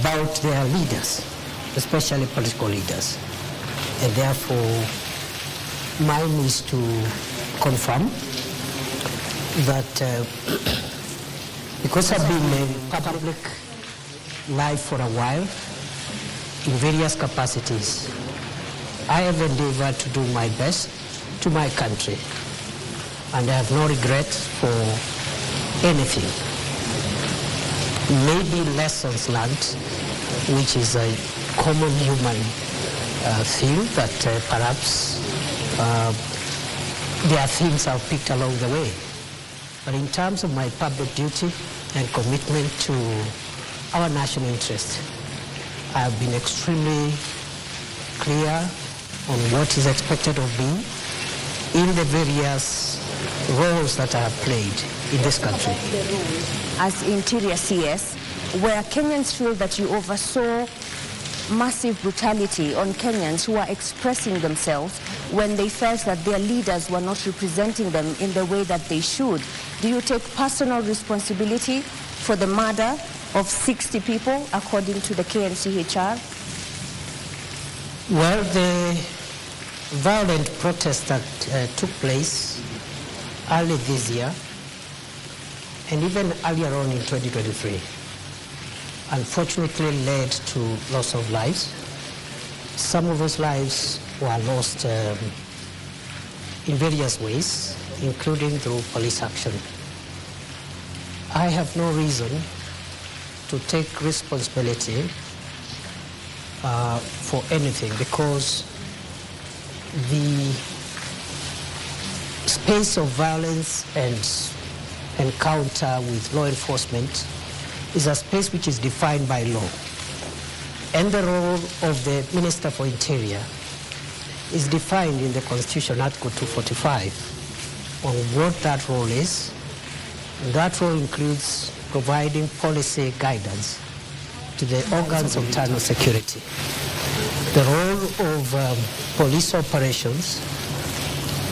about their leaders, especially political leaders. And therefore, mine is to confirm that because I've been in public life for a while, in various capacities, I have endeavored to do my best to my country, and I have no regret for anything. Maybe lessons learned, which is a common human thing, that perhaps there are things I've picked along the way. But in terms of my public duty and commitment to our national interest, I have been extremely clear on what is expected of me in the various roles that I have played in this country. As Interior CS, where Kenyans feel that you oversaw massive brutality on Kenyans who are expressing themselves when they felt that their leaders were not representing them in the way that they should. Do you take personal responsibility for the murder of 60 people, according to the KNCHR? Well, the violent protest that took place early this year, and even earlier on in 2023, unfortunately led to loss of lives. Some of those lives were lost in various ways, including through police action. I have no reason to take responsibility for anything, because the space of violence and encounter with law enforcement is a space which is defined by law. And the role of the Minister for Interior is defined in the Constitution, Article 245, on what that role is. And that role includes providing policy guidance to the organs of internal security. The role of police operations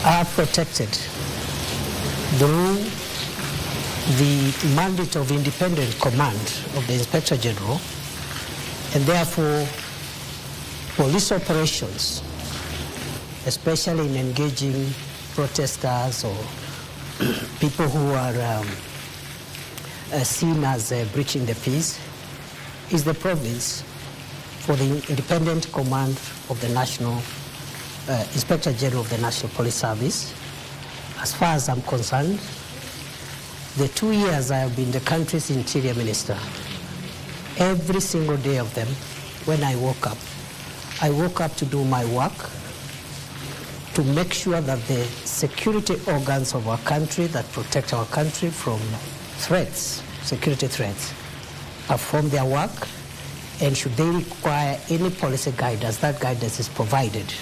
are protected through the mandate of independent command of the Inspector General, and therefore police operations, especially in engaging protesters or people who are seen as breaching the peace, is the province for the independent command of the National Inspector General of the National Police Service. As far as I'm concerned, the 2 years I have been the country's Interior Minister, every single day of them, when I woke up to do my work, to make sure that the security organs of our country that protect our country from threats, security threats, perform their work, and should they require any policy guidance, that guidance is provided.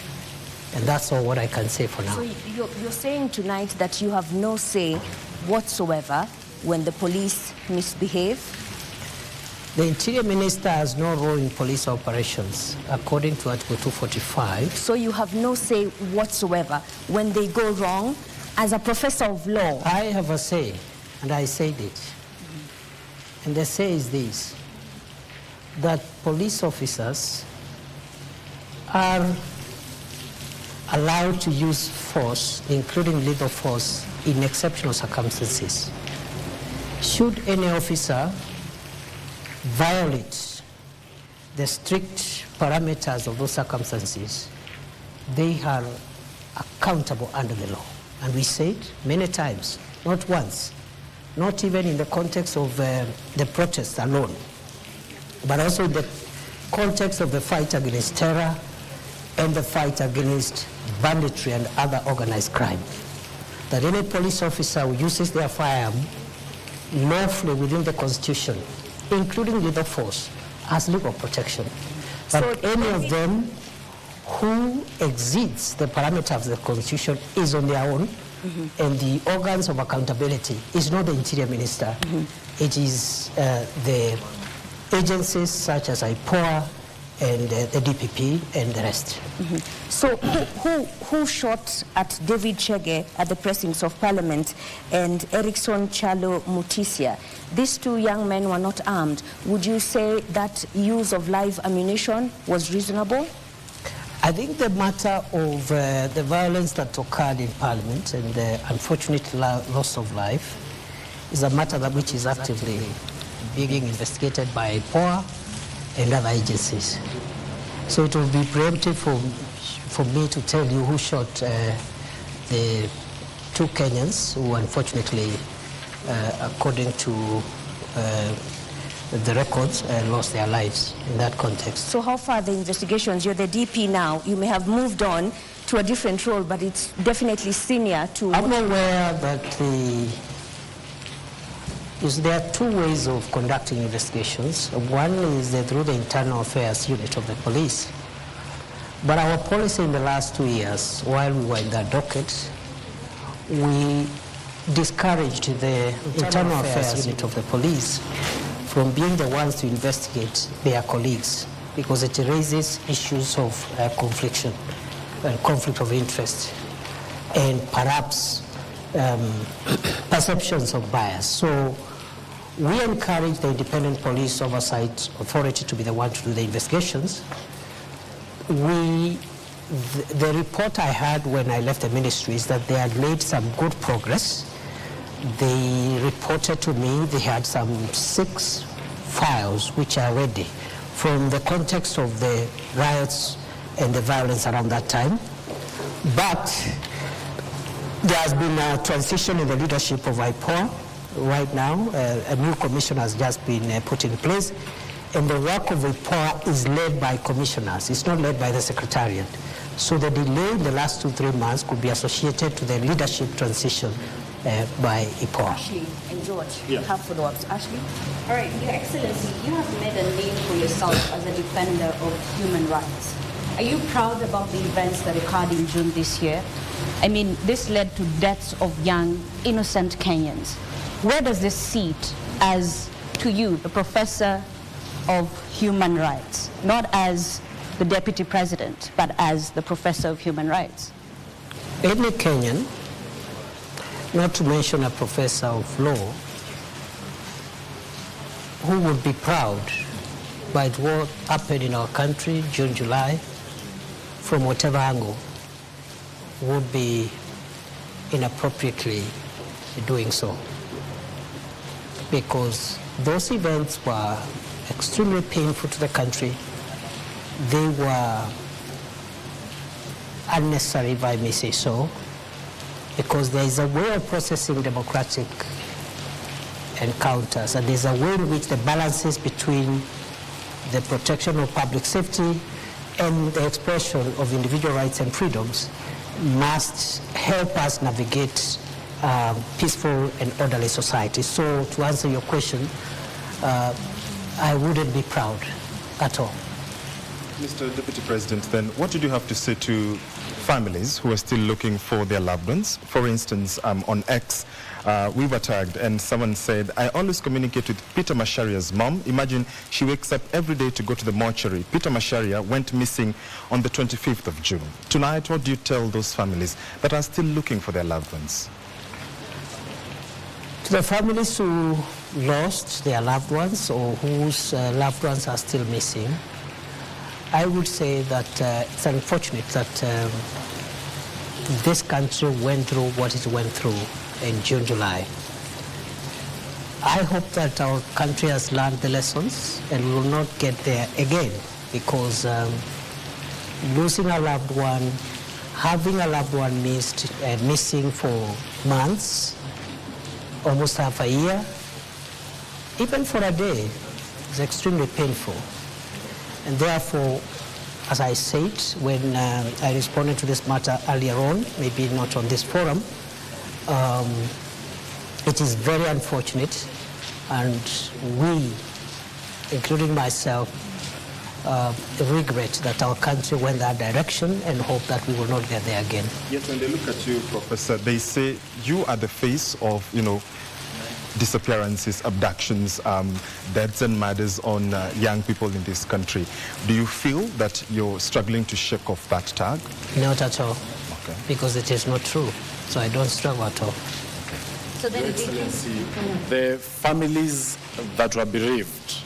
And that's all what I can say for now. So you're saying tonight that you have no say whatsoever when the police misbehave? The Interior Minister has no role in police operations, according to Article 245. So you have no say whatsoever when they go wrong? As a professor of law? I have a say, and I said it. And the say is this, that police officers are allowed to use force, including lethal force, in exceptional circumstances. Should any officer violate the strict parameters of those circumstances, they are accountable under the law. And we said many times, not once, not even in the context of the protests alone, but also in the context of the fight against terror and the fight against banditry and other organized crime. That any police officer who uses their firearm lawfully within the Constitution, including lethal force, has legal protection. But so any of them who exceeds the parameters of the Constitution is on their own, and the organs of accountability is not the Interior Minister. It is the agencies such as IPOA and the DPP and the rest. So who shot at David Chege at the precincts of Parliament and Erickson Chalo Mutisia? These two young men were not armed. Would you say that use of live ammunition was reasonable? I think the matter of the violence that occurred in Parliament and the unfortunate loss of life is a matter that which is actively being investigated by POA and other agencies. So it would be preemptive for me to tell you who shot the two Kenyans who unfortunately, according to the records, lost their lives in that context. So how far are the investigations? You're the DP now. You may have moved on to a different role, but it's definitely senior to... I'm aware that there are two ways of conducting investigations. One is through the internal affairs unit of the police. But our policy in the last 2 years, while we were in that docket, we discouraged the internal affairs unit of the police from being the ones to investigate their colleagues, because it raises issues of conflict of interest and perhaps perceptions of bias. So we encourage the Independent Police Oversight Authority to be the one to do the investigations. The report I had when I left the ministry is that they had made some good progress. They reported to me they had some 6 files which are ready from the context of the riots and the violence around that time. But there has been a transition in the leadership of IPOA right now. A new commission has just been put in place, and the work of IPOA is led by commissioners. It's not led by the Secretariat. So the delay in the last 2-3 months could be associated to the leadership transition by IPOA. Ashley and George, have follow-ups. Ashley? All right, Your Excellency, you have made a name for yourself as a defender of human rights. Are you proud about the events that occurred in June this year? I mean, this led to deaths of young, innocent Kenyans. Where does this sit as, to you, the professor of human rights, not as the deputy president, but as the professor of human rights? Any Kenyan, not to mention a professor of law, who would be proud by what happened in our country June, July, from whatever angle, would be inappropriately doing so. Because those events were extremely painful to the country. They were unnecessary, if I may say so, because there is a way of processing democratic encounters, and there's a way in which the balances between the protection of public safety and the expression of individual rights and freedoms must help us navigate peaceful and orderly society. So to answer your question, I wouldn't be proud at all. Mr. Deputy President, then what did you have to say to families who are still looking for their loved ones? For instance, on X, we were tagged and someone said, I always communicate with Peter Masharia's mom. Imagine she wakes up every day to go to the mortuary. Peter Masharia went missing on the 25th of June. Tonight, what do you tell those families that are still looking for their loved ones? To the families who lost their loved ones or whose loved ones are still missing, I would say that it's unfortunate that this country went through what it went through in June, July. I hope that our country has learned the lessons and we will not get there again, because losing a loved one, having a loved one missing for months, almost half a year, even for a day, is extremely painful. And therefore, as I said when I responded to this matter earlier on, maybe not on this forum, it is very unfortunate, and we, including myself, regret that our country went that direction and hope that we will not get there again. Yet when they look at you, Professor, they say you are the face of, disappearances, abductions, deaths and murders on young people in this country. Do you feel that you're struggling to shake off that tag? Not at all, Okay. because it is not true. So I don't struggle at all. So then, Your Excellency, the families that were bereaved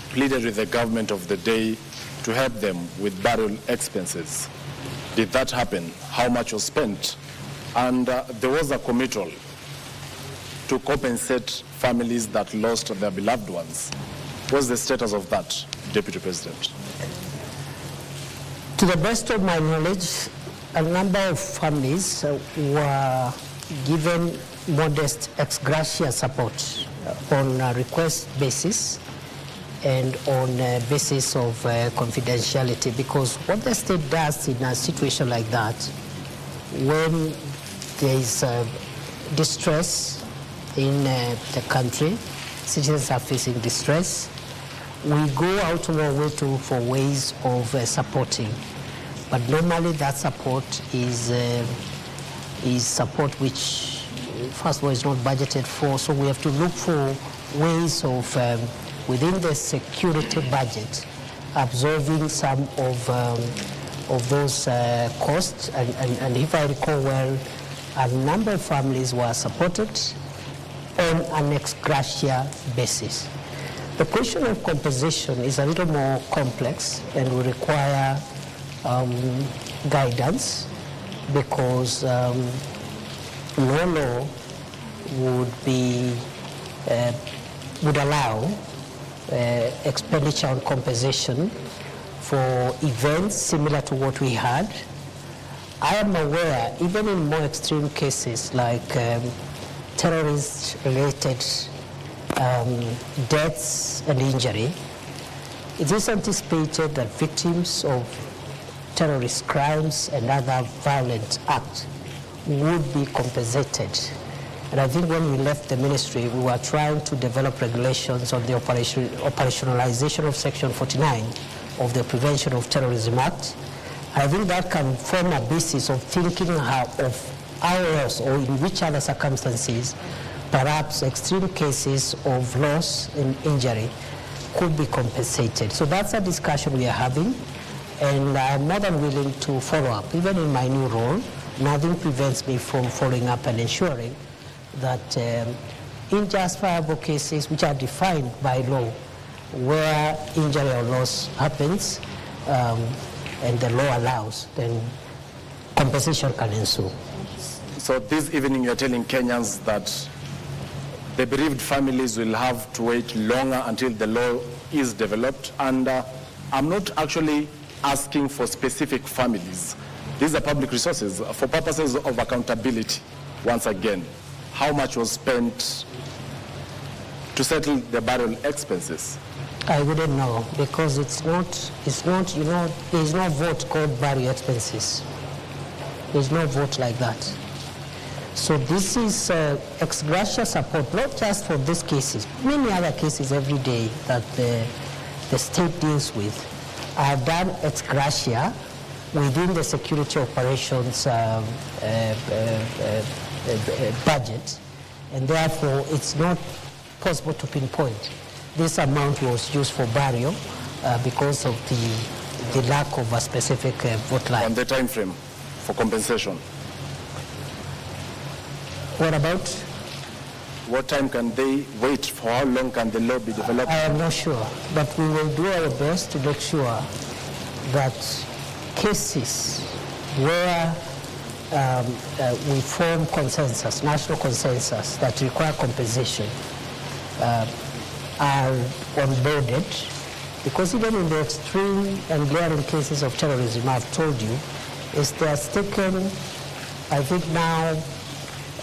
pleaded with the government of the day to help them with burial expenses. Did that happen? How much was spent? And there was a committal to compensate families that lost their beloved ones. What's the status of that, Deputy President? To the best of my knowledge, a number of families were given modest ex gratia support on a request basis and on a basis of confidentiality, because what the state does in a situation like that, when there is distress in the country, citizens are facing distress, we go out of our way for ways of supporting. But normally that support is support which, first of all, is not budgeted for, so we have to look for ways of, within the security budget, absorbing some of those costs. And if I recall well, a number of families were supported on an ex gratia basis. The question of compensation is a little more complex and will require guidance, because no law would allow expenditure on compensation for events similar to what we had. I am aware, even in more extreme cases like terrorist-related deaths and injury, it is anticipated that victims of terrorist crimes and other violent acts would be compensated. And I think when we left the ministry, we were trying to develop regulations on the operationalization of Section 49 of the Prevention of Terrorism Act. I think that can form a basis of thinking of how else or in which other circumstances perhaps extreme cases of loss and injury could be compensated. So that's a discussion we are having, and I'm more than willing to follow up. Even in my new role, nothing prevents me from following up and ensuring that in justifiable cases which are defined by law, where injury or loss happens and the law allows, then compensation can ensue. So this evening you're telling Kenyans that the bereaved families will have to wait longer until the law is developed. And I'm not actually asking for specific families. These are public resources for purposes of accountability. Once again, how much was spent to settle the burial expenses? I wouldn't know, because it's not, you know, there's no vote called burial expenses. There's no vote like that. So this is ex gratia support, not just for these cases, many other cases every day that the state deals with are done ex gratia within the security operations budget, and therefore it's not possible to pinpoint this amount was used for burial because of the lack of a specific vote line. On the time frame for compensation? What about? What time can they wait? For how long can the law be developed? I am not sure, but we will do our best to make sure that cases where we form consensus, national consensus that require compensation are onboarded, because even in the extreme and glaring cases of terrorism, I've told you, it has taken, I think now,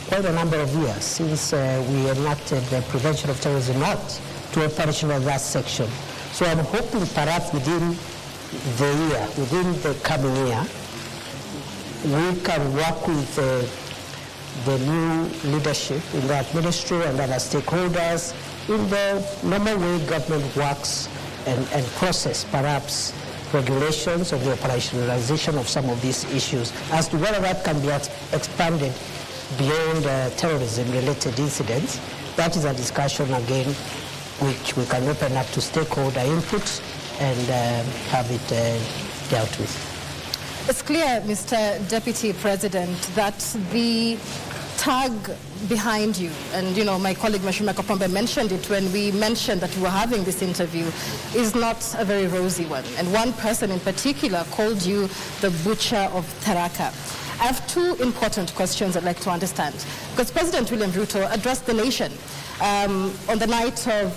quite a number of years since we enacted the Prevention of Terrorism Act to operationalize that section. So I'm hoping perhaps within the year, within the coming year, we can work with the new leadership in that ministry and other stakeholders in the normal way government works and process perhaps regulations of the operationalization of some of these issues. As to whether that can be expanded beyond terrorism-related incidents, that is a discussion again which we can open up to stakeholder input and have it dealt with. It's clear, Mr. Deputy President, that the tag behind you, and my colleague Mashima Kapombe mentioned it when we mentioned that we were having this interview, is not a very rosy one. And one person in particular called you the butcher of Tharaka. I have two important questions I'd like to understand. Because President William Ruto addressed the nation on the night of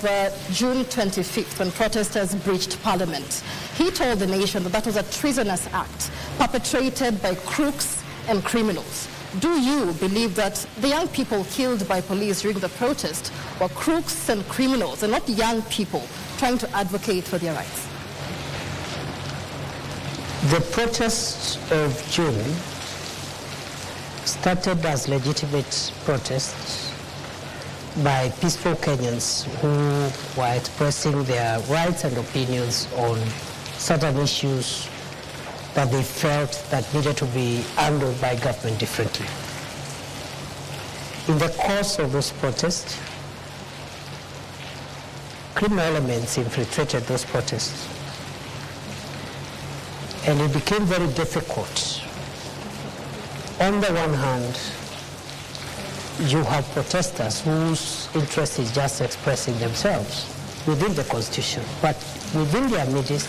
June 25th when protesters breached Parliament. He told the nation that that was a treasonous act perpetrated by crooks and criminals. Do you believe that the young people killed by police during the protest were crooks and criminals and not young people trying to advocate for their rights? The protests of June started as legitimate protests by peaceful Kenyans who were expressing their rights and opinions on certain issues that they felt that needed to be handled by government differently. In the course of those protests, criminal elements infiltrated those protests. And it became very difficult. On the one hand, you have protesters whose interest is just expressing themselves within the Constitution. But within their midst,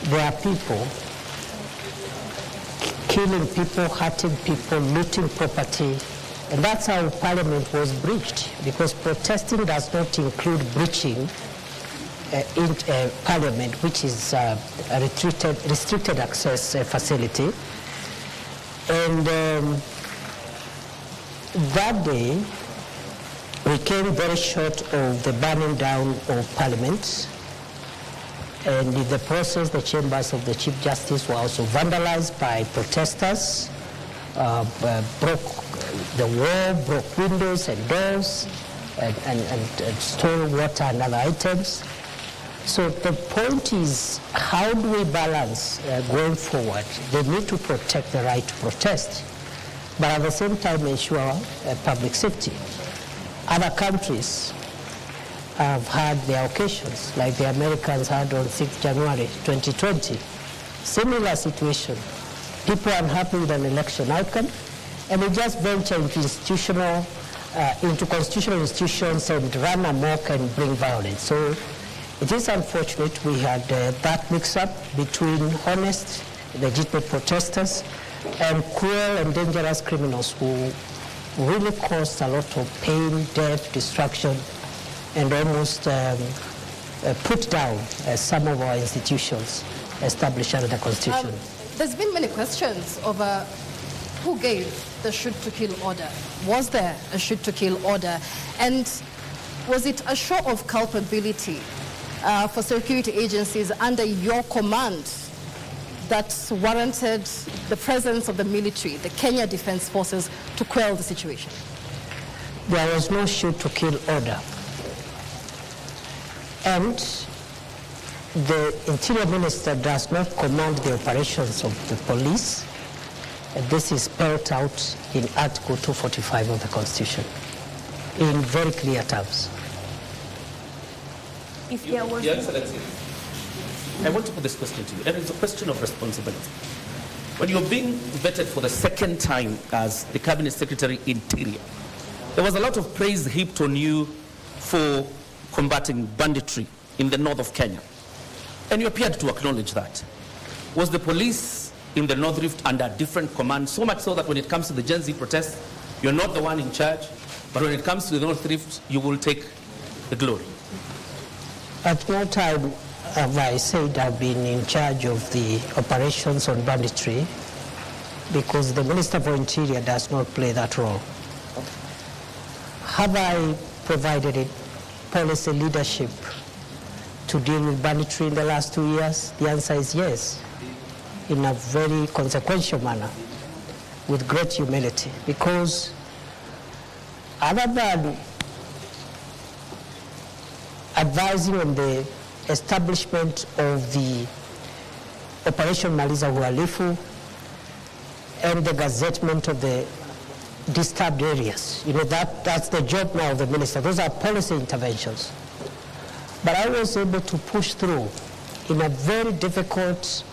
there are people killing people, hurting people, looting property. And that's how Parliament was breached, because protesting does not include breaching in Parliament, which is a restricted access facility. And that day, we came very short of the burning down of Parliament. And in the process, the chambers of the Chief Justice were also vandalized by protesters, broke the wall, broke windows and doors, and stole water and other items. So the point is, how do we balance going forward? They need to protect the right to protest, but at the same time ensure public safety. Other countries have had their occasions, like the Americans had on 6th January 2020. Similar situation. People are unhappy with an election outcome, and they just venture into constitutional institutions and run amok and bring violence. So it is unfortunate we had that mix-up between honest, legitimate protesters and cruel and dangerous criminals who really caused a lot of pain, death, destruction, and almost put down some of our institutions established under the Constitution. There's been many questions over who gave the shoot-to-kill order. Was there a shoot-to-kill order? And was it a show of culpability for security agencies under your command that warranted the presence of the military, the Kenya Defense Forces, to quell the situation? There was no shoot-to-kill order. And the Interior Minister does not command the operations of the police. This is spelled out in Article 245 of the Constitution in very clear terms. If there was... Your Excellency, I want to put this question to you, and it's a question of responsibility. When you're being vetted for the second time as the Cabinet Secretary Interior, there was a lot of praise heaped on you for combating banditry in the north of Kenya. And you appeared to acknowledge that. Was the police in the North Rift under different command, so much so that when it comes to the Gen Z protests, you're not the one in charge, but when it comes to the North Rift, you will take the glory? At no time have I said I've been in charge of the operations on banditry, because the Minister for Interior does not play that role. Have I provided it policy leadership to deal with banditry in the last 2 years? The answer is yes, in a very consequential manner, with great humility, because other than advising on the establishment of the Operation Maliza Uhalifu and the gazettement of the disturbed areas. You know, that's the job now of the minister. Those are policy interventions. But I was able to push through in a very difficult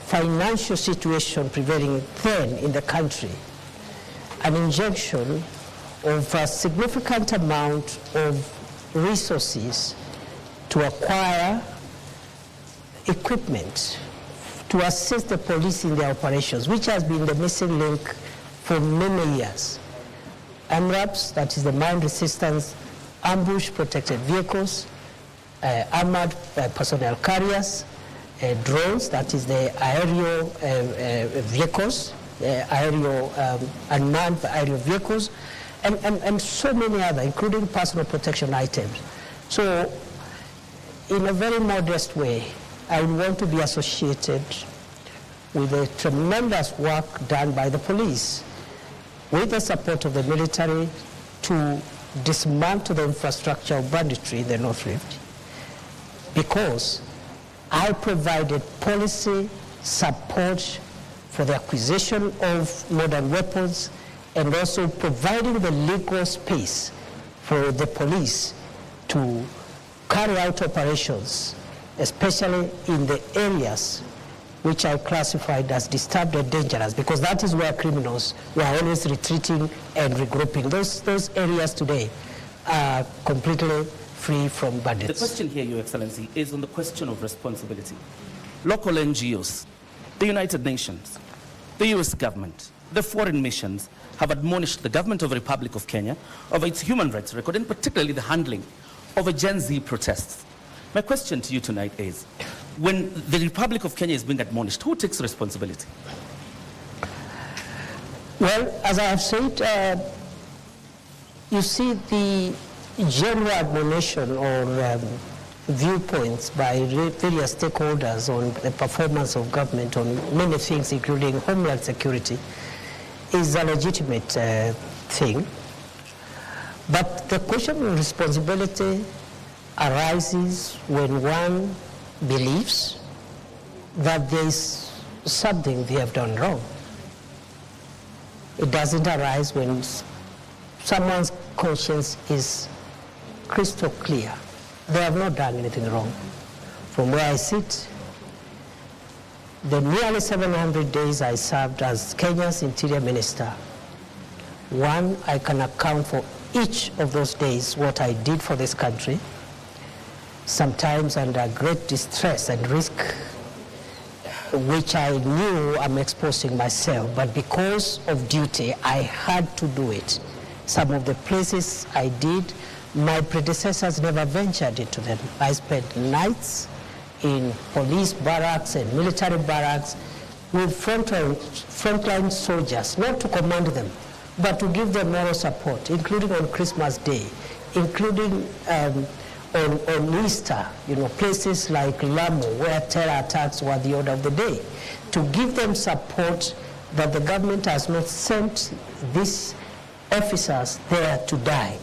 financial situation prevailing then in the country, an injection of a significant amount of resources to acquire equipment to assist the police in their operations, which has been the missing link for many years. AMRAPs, that is the mine resistance, ambush protected vehicles, armored personnel carriers, drones, that is the aerial vehicles, unmanned aerial vehicles, and so many other, including personal protection items. So, in a very modest way, I want to be associated with the tremendous work done by the police, with the support of the military, to dismantle the infrastructure of banditry in the North Rift, because I provided policy support for the acquisition of modern weapons and also providing the legal space for the police to carry out operations, especially in the areas which I classified as disturbed and dangerous, because that is where criminals were always retreating and regrouping. Those areas today are completely free from bandits. The question here, Your Excellency, is on the question of responsibility. Local NGOs, the United Nations, the US government, the foreign missions have admonished the government of the Republic of Kenya over its human rights record, and particularly the handling of a Gen Z protests. My question to you tonight is, when the Republic of Kenya is being admonished, who takes responsibility? Well, as I have said, you see the general admonition or viewpoints by various stakeholders on the performance of government on many things, including homeland security, is a legitimate thing. But the question of responsibility arises when one believes that there is something they have done wrong. It doesn't arise when someone's conscience is crystal clear. They have not done anything wrong. From where I sit, the nearly 700 days I served as Kenya's Interior Minister, one, I can account for each of those days what I did for this country, sometimes under great distress and risk, which I knew I'm exposing myself, but because of duty, I had to do it. Some of the places I did, my predecessors never ventured into them. I spent nights in police barracks and military barracks with frontline soldiers, not to command them, but to give them moral support, including on Christmas Day, including on Easter, places like Lamu, where terror attacks were the order of the day, to give them support that the government has not sent these officers there to die.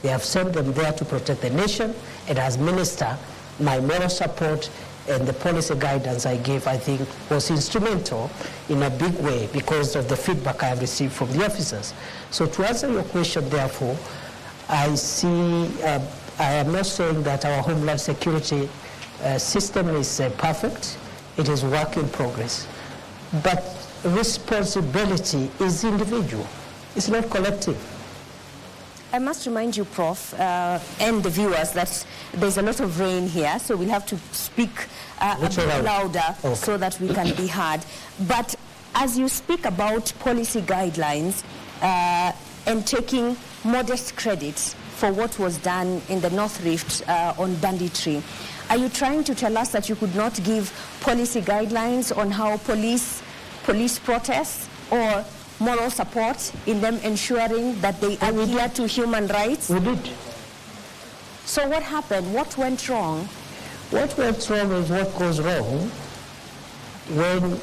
They have sent them there to protect the nation, and as minister, my moral support and the policy guidance I gave, I think, was instrumental in a big way because of the feedback I have received from the officers. So to answer your question, therefore, I see, I am not saying that our homeland security system is perfect. It is work in progress. But responsibility is individual. It's not collective. I must remind you, Prof, and the viewers, that there's a lot of rain here, so we'll have to speak a bit louder so that we can be heard. But as you speak about policy guidelines and taking modest credit for what was done in the North Rift on banditry, are you trying to tell us that you could not give policy guidelines on how police protests or moral support in them ensuring that they adhere to human rights? We did. So what happened? What went wrong? What went wrong is what goes wrong when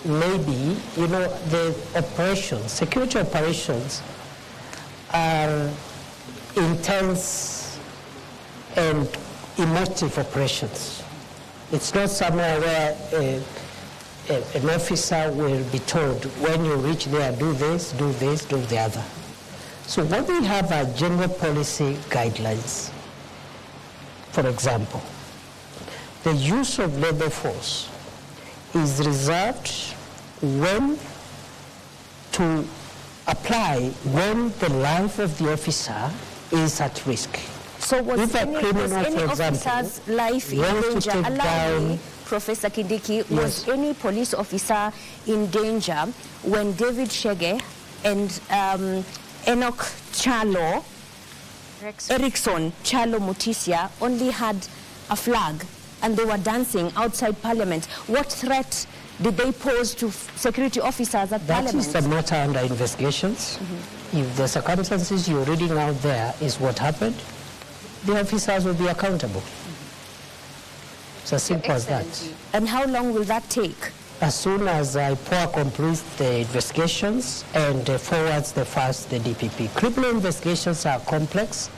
maybe, the operations, security operations are intense and emotive operations. It's not somewhere where an officer will be told, when you reach there, do this, do this, do the other. So what we have are general policy guidelines. For example, the use of labor force is reserved when to apply when the life of the officer is at risk. So was any officer's life in danger? Allow me, Professor Kindiki, yes. Was any police officer in danger when David Shege and Enoch Chalo, Erickson Chalo Mutisia only had a flag and they were dancing outside Parliament? What threat did they pose to security officers at Parliament? That is a matter under investigations. If the circumstances you're reading out there is what happened, the officers will be accountable. It's as simple as that. And how long will that take? As soon as IPOA completes the investigations and forwards the DPP. Criminal investigations are complex.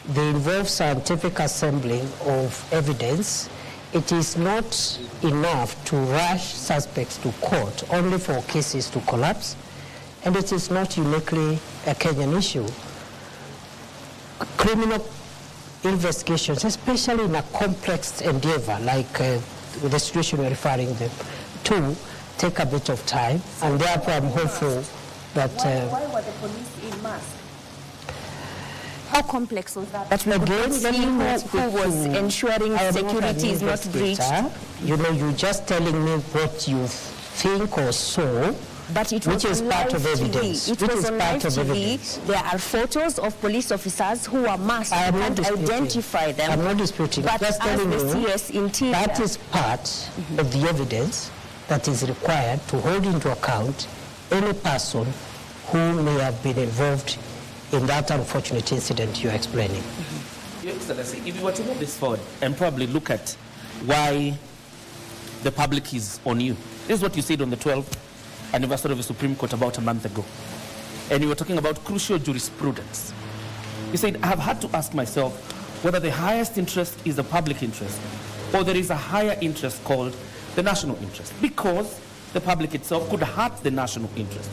They involve scientific assembling of evidence. It is not enough to rush suspects to court only for cases to collapse, and it is not uniquely a Kenyan issue. Criminal investigations, especially in a complex endeavor like the situation we're referring them to, take a bit of time, and therefore I'm hopeful that... Why were the police in mask? How complex was that? That we again, who was ensuring security is not breached? You know, you're just telling me what you think or saw, but it was which is part of evidence. It was on live TV. There are photos of police officers who are masked. I am and not identify them. I'm not disputing. But just as telling the you, CS Interior, that is part of the evidence that is required to hold into account any person who may have been involved in that unfortunate incident you're explaining. Your Excellency, if you were to move this forward and probably look at why the public is on you, this is what you said on the 12th anniversary of the Supreme Court about a month ago. And you were talking about crucial jurisprudence. You said, I have had to ask myself whether the highest interest is the public interest or there is a higher interest called the national interest, because the public itself could hurt the national interest.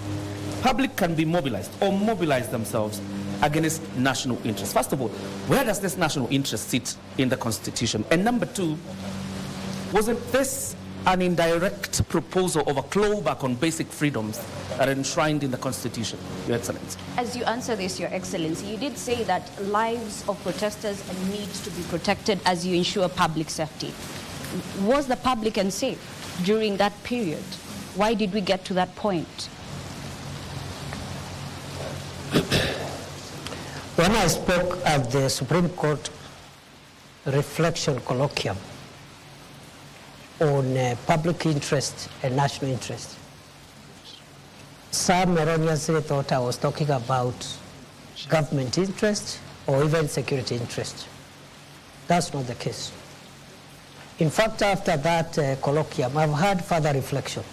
Public can be mobilized or mobilize themselves against national interest. First of all, where does this national interest sit in the Constitution? And number two, wasn't this an indirect proposal of a clawback on basic freedoms that are enshrined in the Constitution, Your Excellency? As you answer this, Your Excellency, you did say that lives of protesters need to be protected as you ensure public safety. Was the public unsafe during that period? Why did we get to that point? When I spoke at the Supreme Court reflection colloquium on public interest and national interest, some erroneously thought I was talking about government interest or even security interest. That's not the case. In fact, after that colloquium, I've had further reflection,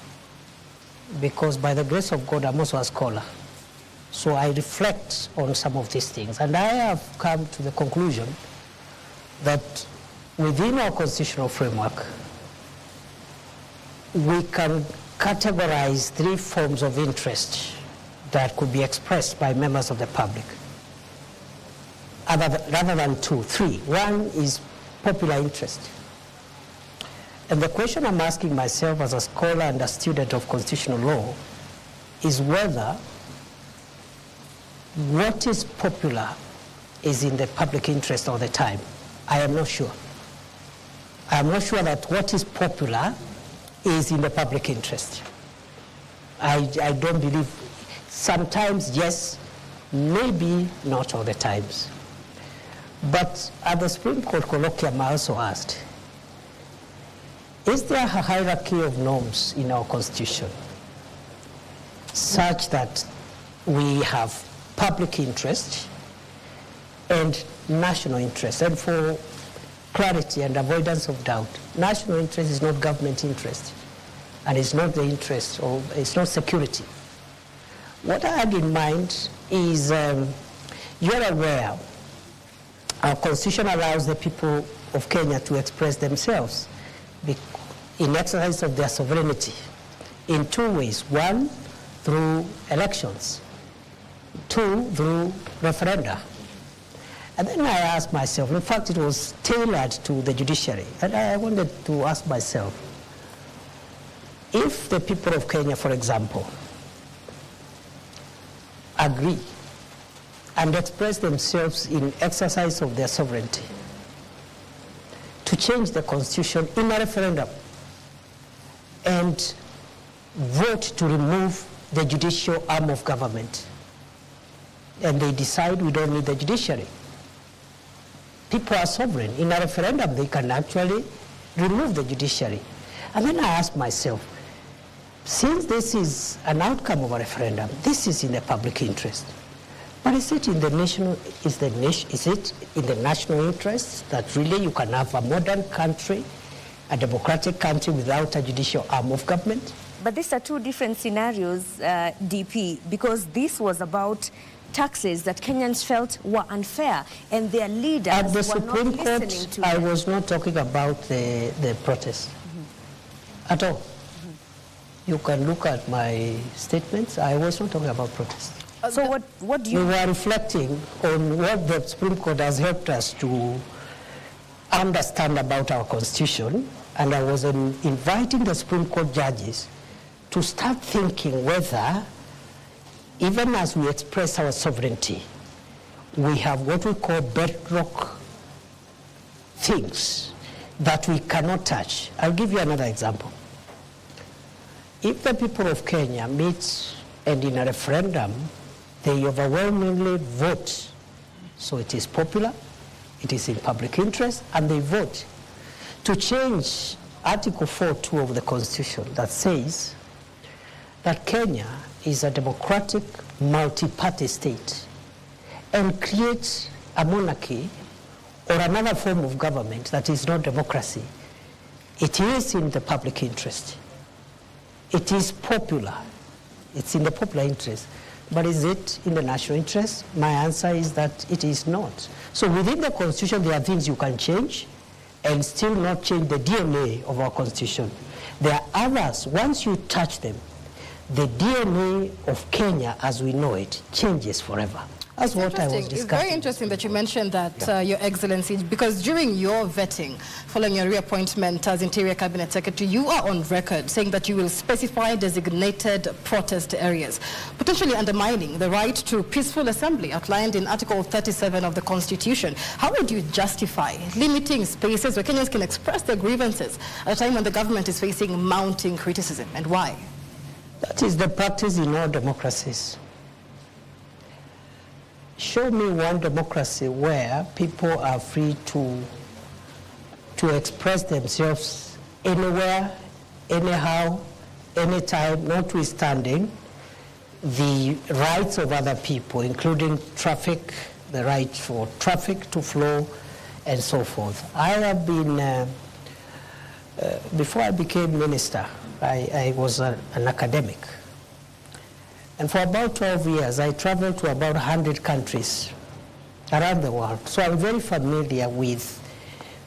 because by the grace of God, I'm also a scholar. So I reflect on some of these things, and I have come to the conclusion that within our constitutional framework, we can categorize three forms of interest that could be expressed by members of the public, rather than two, three. One is popular interest. And the question I'm asking myself as a scholar and a student of constitutional law is whether what is popular is in the public interest all the time. I am not sure. I am not sure that what is popular is in the public interest. I don't believe. Sometimes yes, maybe not all the times. But at the Supreme Court colloquium, I also asked, is there a hierarchy of norms in our Constitution such that we have public interest and national interest? And for clarity and avoidance of doubt, national interest is not government interest, and it's not the interest, or it's not security. What I had in mind is, you're aware, our Constitution allows the people of Kenya to express themselves in exercise of their sovereignty in two ways. One, through elections. Two, through referenda. And then I asked myself, in fact, it was tailored to the judiciary, and I wanted to ask myself, if the people of Kenya, for example, agree and express themselves in exercise of their sovereignty to change the constitution in a referendum and vote to remove the judicial arm of government, and they decide we don't need the judiciary. People are sovereign. In a referendum, they can actually remove the judiciary. And then I asked myself, since this is an outcome of a referendum, this is in the public interest. But is it in the national interest that really you can have a modern country, a democratic country without a judicial arm of government? But these are two different scenarios, DP, because this was about taxes that Kenyans felt were unfair, and their leaders at the were Supreme not Court, listening to I them. was not talking about the protest at all. You can look at my statements. I was not talking about protest. So what do you... We were reflecting on what the Supreme Court has helped us to understand about our Constitution, and I was inviting the Supreme Court judges to start thinking whether, even as we express our sovereignty, we have what we call bedrock things that we cannot touch. I'll give you another example. If the people of Kenya meet and in a referendum, they overwhelmingly vote, so it is popular, it is in public interest, and they vote to change Article 4.2 of the Constitution that says that Kenya is a democratic multi-party state and create a monarchy or another form of government that is not democracy. It is in the public interest. It is popular. It's in the popular interest. But is it in the national interest? My answer is that it is not. So within the Constitution, there are things you can change and still not change the DNA of our Constitution. There are others, once you touch them, the DNA of Kenya as we know it changes forever. That's what I was discussing. It's very interesting that you mentioned that, Your Excellency, because during your vetting, following your reappointment as Interior Cabinet Secretary, you are on record saying that you will specify designated protest areas, potentially undermining the right to peaceful assembly outlined in Article 37 of the Constitution. How would you justify limiting spaces where Kenyans can express their grievances at a time when the government is facing mounting criticism, and why? That is the practice in all democracies. Show me one democracy where people are free to express themselves anywhere, anyhow, anytime, notwithstanding the rights of other people, including traffic, the right for traffic to flow, and so forth. I have been, before I became minister, I was an academic. And for about 12 years, I traveled to about 100 countries around the world. So I'm very familiar with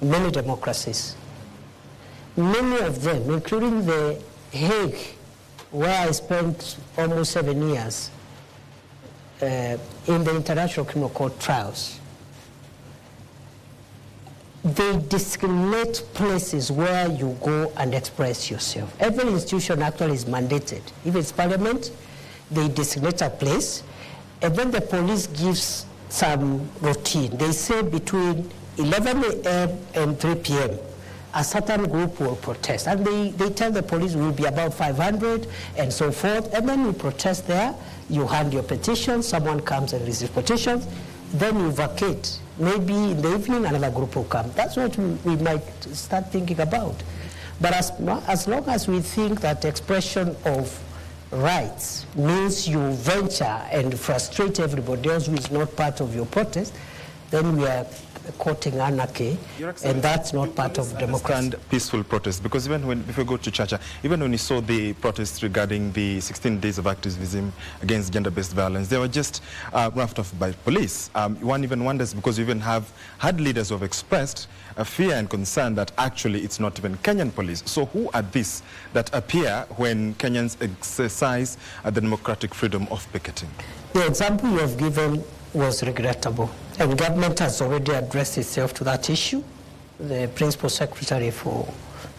many democracies. Many of them, including the Hague, where I spent almost 7 years in the International Criminal Court trials. They designate places where you go and express yourself. Every institution actually is mandated. If it's Parliament, they designate a place, and then the police gives some routine. They say between 11 a.m. and 3 p.m., a certain group will protest. And they tell the police will be about 500 and so forth. And then you protest there, you hand your petition, someone comes and receives petitions, then you vacate. Maybe in the evening another group will come. That's what we might start thinking about. But as long as we think that expression of rights means you venture and frustrate everybody else who is not part of your protest, then we are courting anarchy, and that's not part of democracy. Peaceful protest, because if we go to Chacha, even when you saw the protests regarding the 16 days of activism against gender-based violence, they were just roughed off by police. One even wonders, because we even have had leaders who have expressed a fear and concern that actually it's not even Kenyan police. So who are these that appear when Kenyans exercise the democratic freedom of picketing? The example you have given was regrettable, and government has already addressed itself to that issue. The Principal Secretary for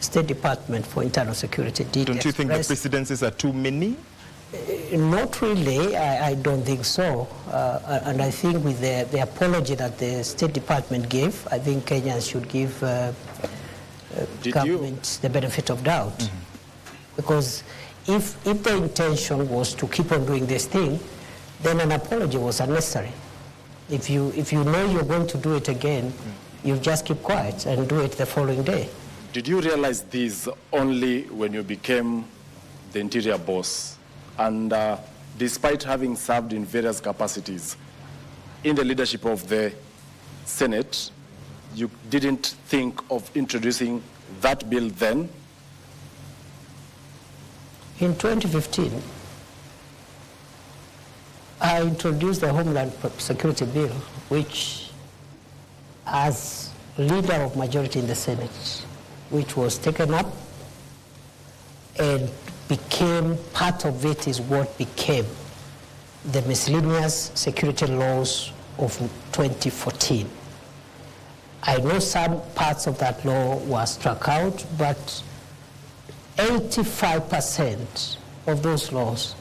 State Department for Internal Security did Don't you think the precedences are too many? Not really, I don't think so. And I think with the apology that the State Department gave, I think Kenyans should give government the benefit of doubt. Mm-hmm. Because if the intention was to keep on doing this thing, then an apology was unnecessary. If you know you're going to do it again, you just keep quiet and do it the following day. Did you realize this only when you became the interior boss? And despite having served in various capacities in the leadership of the Senate, you didn't think of introducing that bill then? In 2015, I introduced the Homeland Security Bill, which, as leader of majority in the Senate, which was taken up and became part of it is what became the miscellaneous security laws of 2014. I know some parts of that law were struck out, but 85% of those laws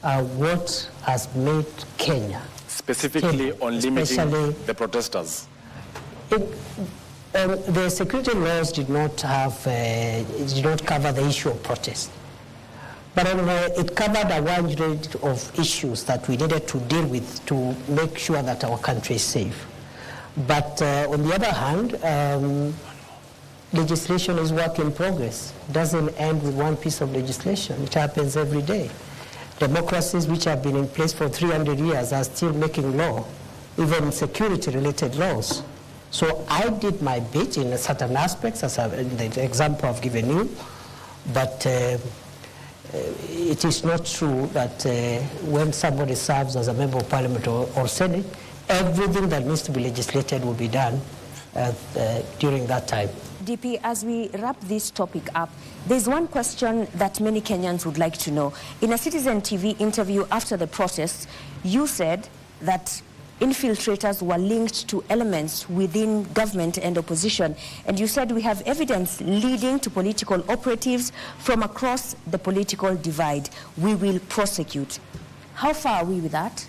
are what has made Kenya. Specifically on limiting the protesters? The security laws did not cover the issue of protest. But it covered a wide range of issues that we needed to deal with to make sure that our country is safe. But on the other hand, legislation is work in progress. It doesn't end with one piece of legislation. It happens every day. Democracies which have been in place for 300 years are still making law, even security-related laws. So I did my bit in certain aspects, as in the example I've given you, but it is not true that when somebody serves as a member of parliament or senate, everything that needs to be legislated will be done during that time. DP, as we wrap this topic up, there's one question that many Kenyans would like to know. In a Citizen TV interview after the protests, you said that infiltrators were linked to elements within government and opposition. And you said we have evidence leading to political operatives from across the political divide. We will prosecute. How far are we with that?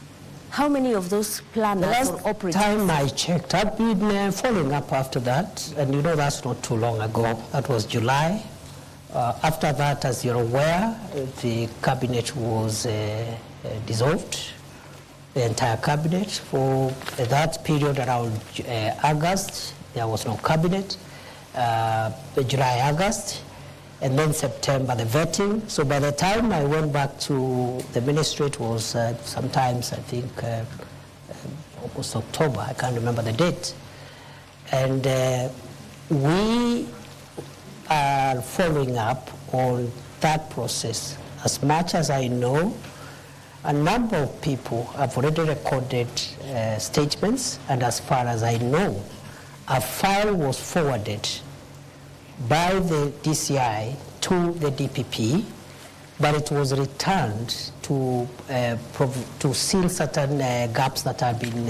How many of those planners or operatives? Last time I checked, I've been following up after that, and you know that's not too long ago. That was July. After that, as you're aware, the cabinet was dissolved, the entire cabinet. For that period around August, there was no cabinet. July, August, and then September, the vetting. So by the time I went back to the ministry, it was sometimes, I think, almost October. I can't remember the date. And we are following up on that process. As much as I know, a number of people have already recorded statements, and as far as I know, a file was forwarded by the DCI to the DPP, but it was returned to seal certain gaps that have been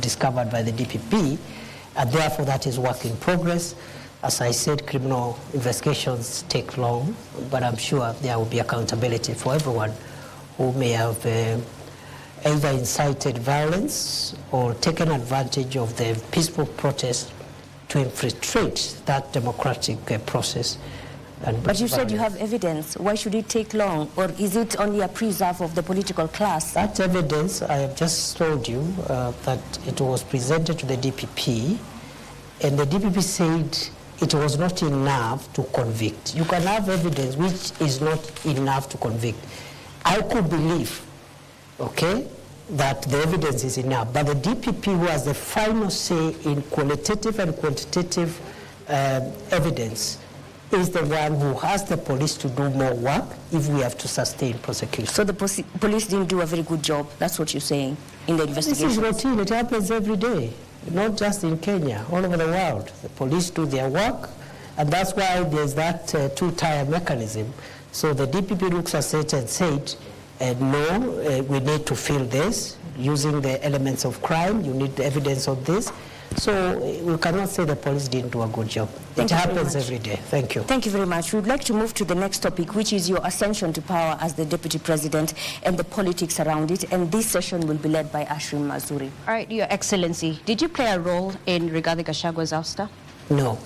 discovered by the DPP, and therefore that is work in progress. As I said, criminal investigations take long, but I'm sure there will be accountability for everyone who may have either incited violence or taken advantage of the peaceful protest to infiltrate that democratic process. But you said you have evidence. Why should it take long? Or is it only a preserve of the political class? That evidence, I have just told you that it was presented to the DPP, and the DPP said it was not enough to convict. You can have evidence which is not enough to convict. I could believe, okay, that the evidence is enough. But the DPP, who has the final say in qualitative and quantitative evidence, is the one who has the police to do more work if we have to sustain prosecution. So the police didn't do a very good job, that's what you're saying, in the investigation? This is routine, it happens every day, not just in Kenya, all over the world. The police do their work, and that's why there's that two-tier mechanism. So the DPP looks at it and said, no, we need to fill this, using the elements of crime, you need the evidence of this. So we cannot say the police didn't do a good job. It happens every day. Thank you. Thank you very much. We'd like to move to the next topic, which is your ascension to power as the Deputy President and the politics around it. And this session will be led by Ashwin Mazuri. All right, Your Excellency, did you play a role in Rigathi Gachagwa's ouster? No.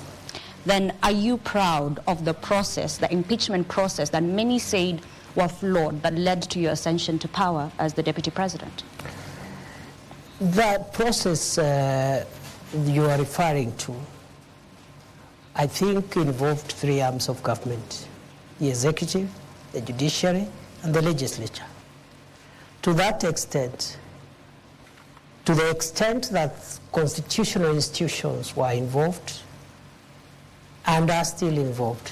Then are you proud of the process, the impeachment process that many said were flawed that led to your ascension to power as the Deputy President? That process you are referring to, I think, involved three arms of government: the executive, the judiciary, and the legislature. To that extent, to the extent that constitutional institutions were involved and are still involved,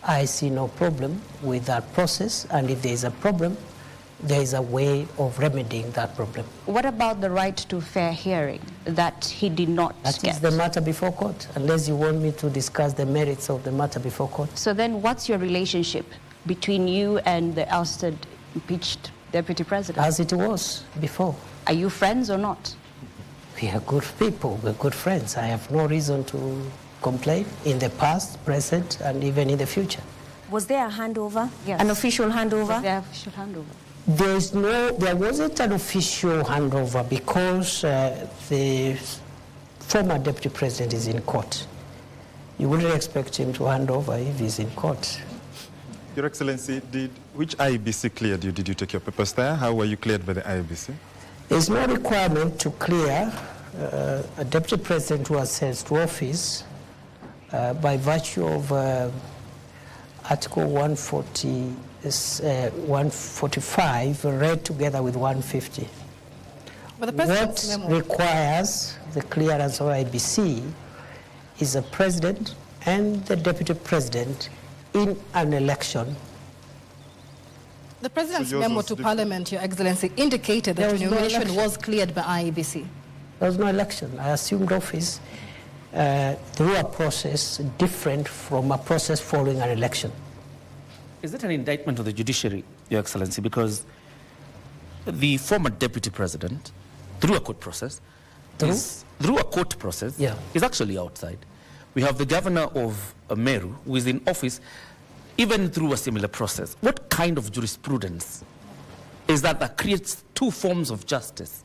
I see no problem with that process, and if there is a problem, there is a way of remedying that problem. What about the right to fair hearing that he did not get? That is the matter before court, unless you want me to discuss the merits of the matter before court. So then what's your relationship between you and the ousted, impeached Deputy President? As it was before. Are you friends or not? We are good people, we're good friends. I have no reason to complain in the past, present, and even in the future. Was there a handover? Yes. An official handover? Was there an official handover? There wasn't an official handover because the former Deputy President is in court. You wouldn't expect him to hand over if he's in court. Your Excellency, which IEBC cleared you? Did you take your papers there? How were you cleared by the IEBC? There's no requirement to clear a Deputy President who ascends to office by virtue of Article 145 read together with 150. But what requires the clearance of IBC is the President and the Deputy President in an election. The President's memo to Parliament, Your Excellency, indicated that your nomination was cleared by IEBC. There was no election. I assumed office through a process different from a process following an election. Is it an indictment of the judiciary, Your Excellency? Because the former Deputy President, through a court process, is actually outside. We have the governor of Meru, who is in office, even through a similar process. What kind of jurisprudence is that creates two forms of justice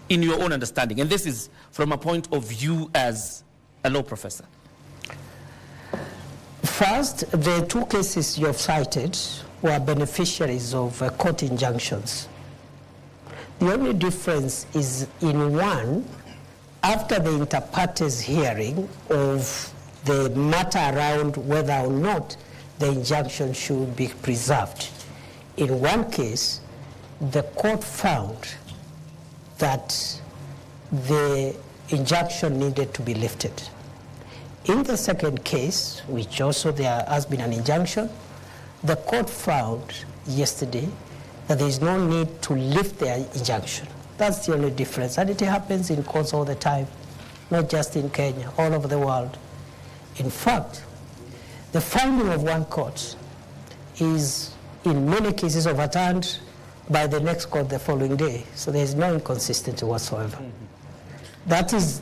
in your own understanding? And this is from a point of view as a law professor. First, the two cases you have cited were beneficiaries of court injunctions. The only difference is in one, after the inter partes hearing of the matter around whether or not the injunction should be preserved. In one case, the court found that the injunction needed to be lifted. In the second case, which also there has been an injunction, the court found yesterday that there is no need to lift the injunction. That's the only difference. And it happens in courts all the time, not just in Kenya, all over the world. In fact, the finding of one court is in many cases overturned by the next court the following day. So there is no inconsistency whatsoever. That is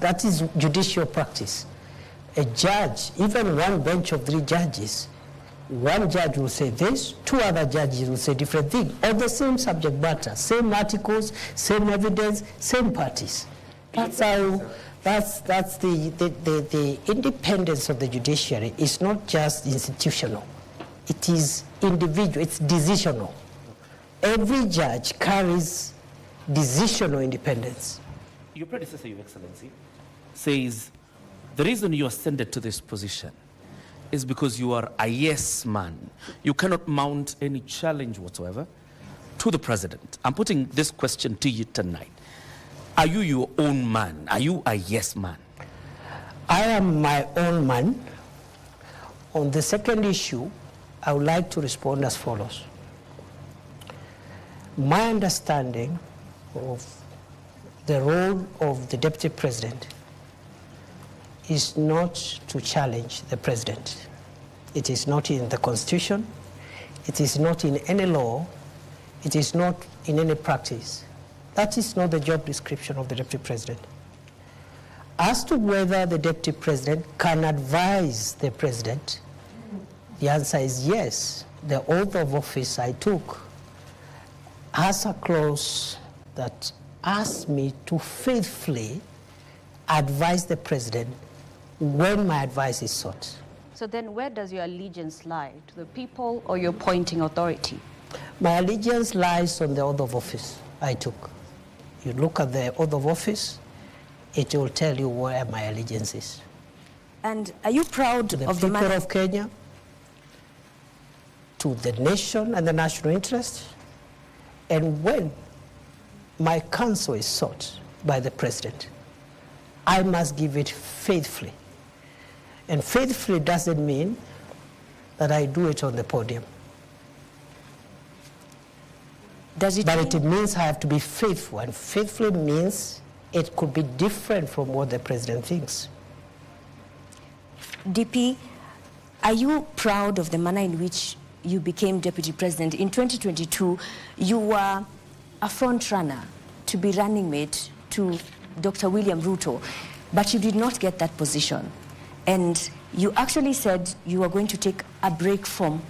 judicial practice. A judge, even one bench of 3 judges, one judge will say this, 2 other judges will say different things, on the same subject matter, same articles, same evidence, same parties. That's how. That's the independence of the judiciary is not just institutional. It is individual, it's decisional. Every judge carries decisional independence. Your predecessor, Your Excellency, says the reason you ascended to this position is because you are a yes man. You cannot mount any challenge whatsoever to the president. I'm putting this question to you tonight. Are you your own man? Are you a yes man? I am my own man. On the second issue, I would like to respond as follows. My understanding of the role of the Deputy President is not to challenge the President. It is not in the Constitution. It is not in any law. It is not in any practice. That is not the job description of the Deputy President. As to whether the Deputy President can advise the President, the answer is yes. The oath of office I took has a clause that asks me to faithfully advise the President when my advice is sought. So then where does your allegiance lie? To the people or your appointing authority? My allegiance lies on the oath of office I took. You look at the oath of office, it will tell you where my allegiance is. And are you proud To the of the people man? of Kenya, to the nation and the national interest, and when my counsel is sought by the President, I must give it faithfully. And faithfully doesn't mean that I do it on the podium. Does it But mean- it means I have to be faithful, and faithfully means it could be different from what the President thinks. DP, are you proud of the manner in which you became Deputy President? In 2022, you were a front runner to be running mate to Dr. William Ruto, but you did not get that position. And you actually said you were going to take a break from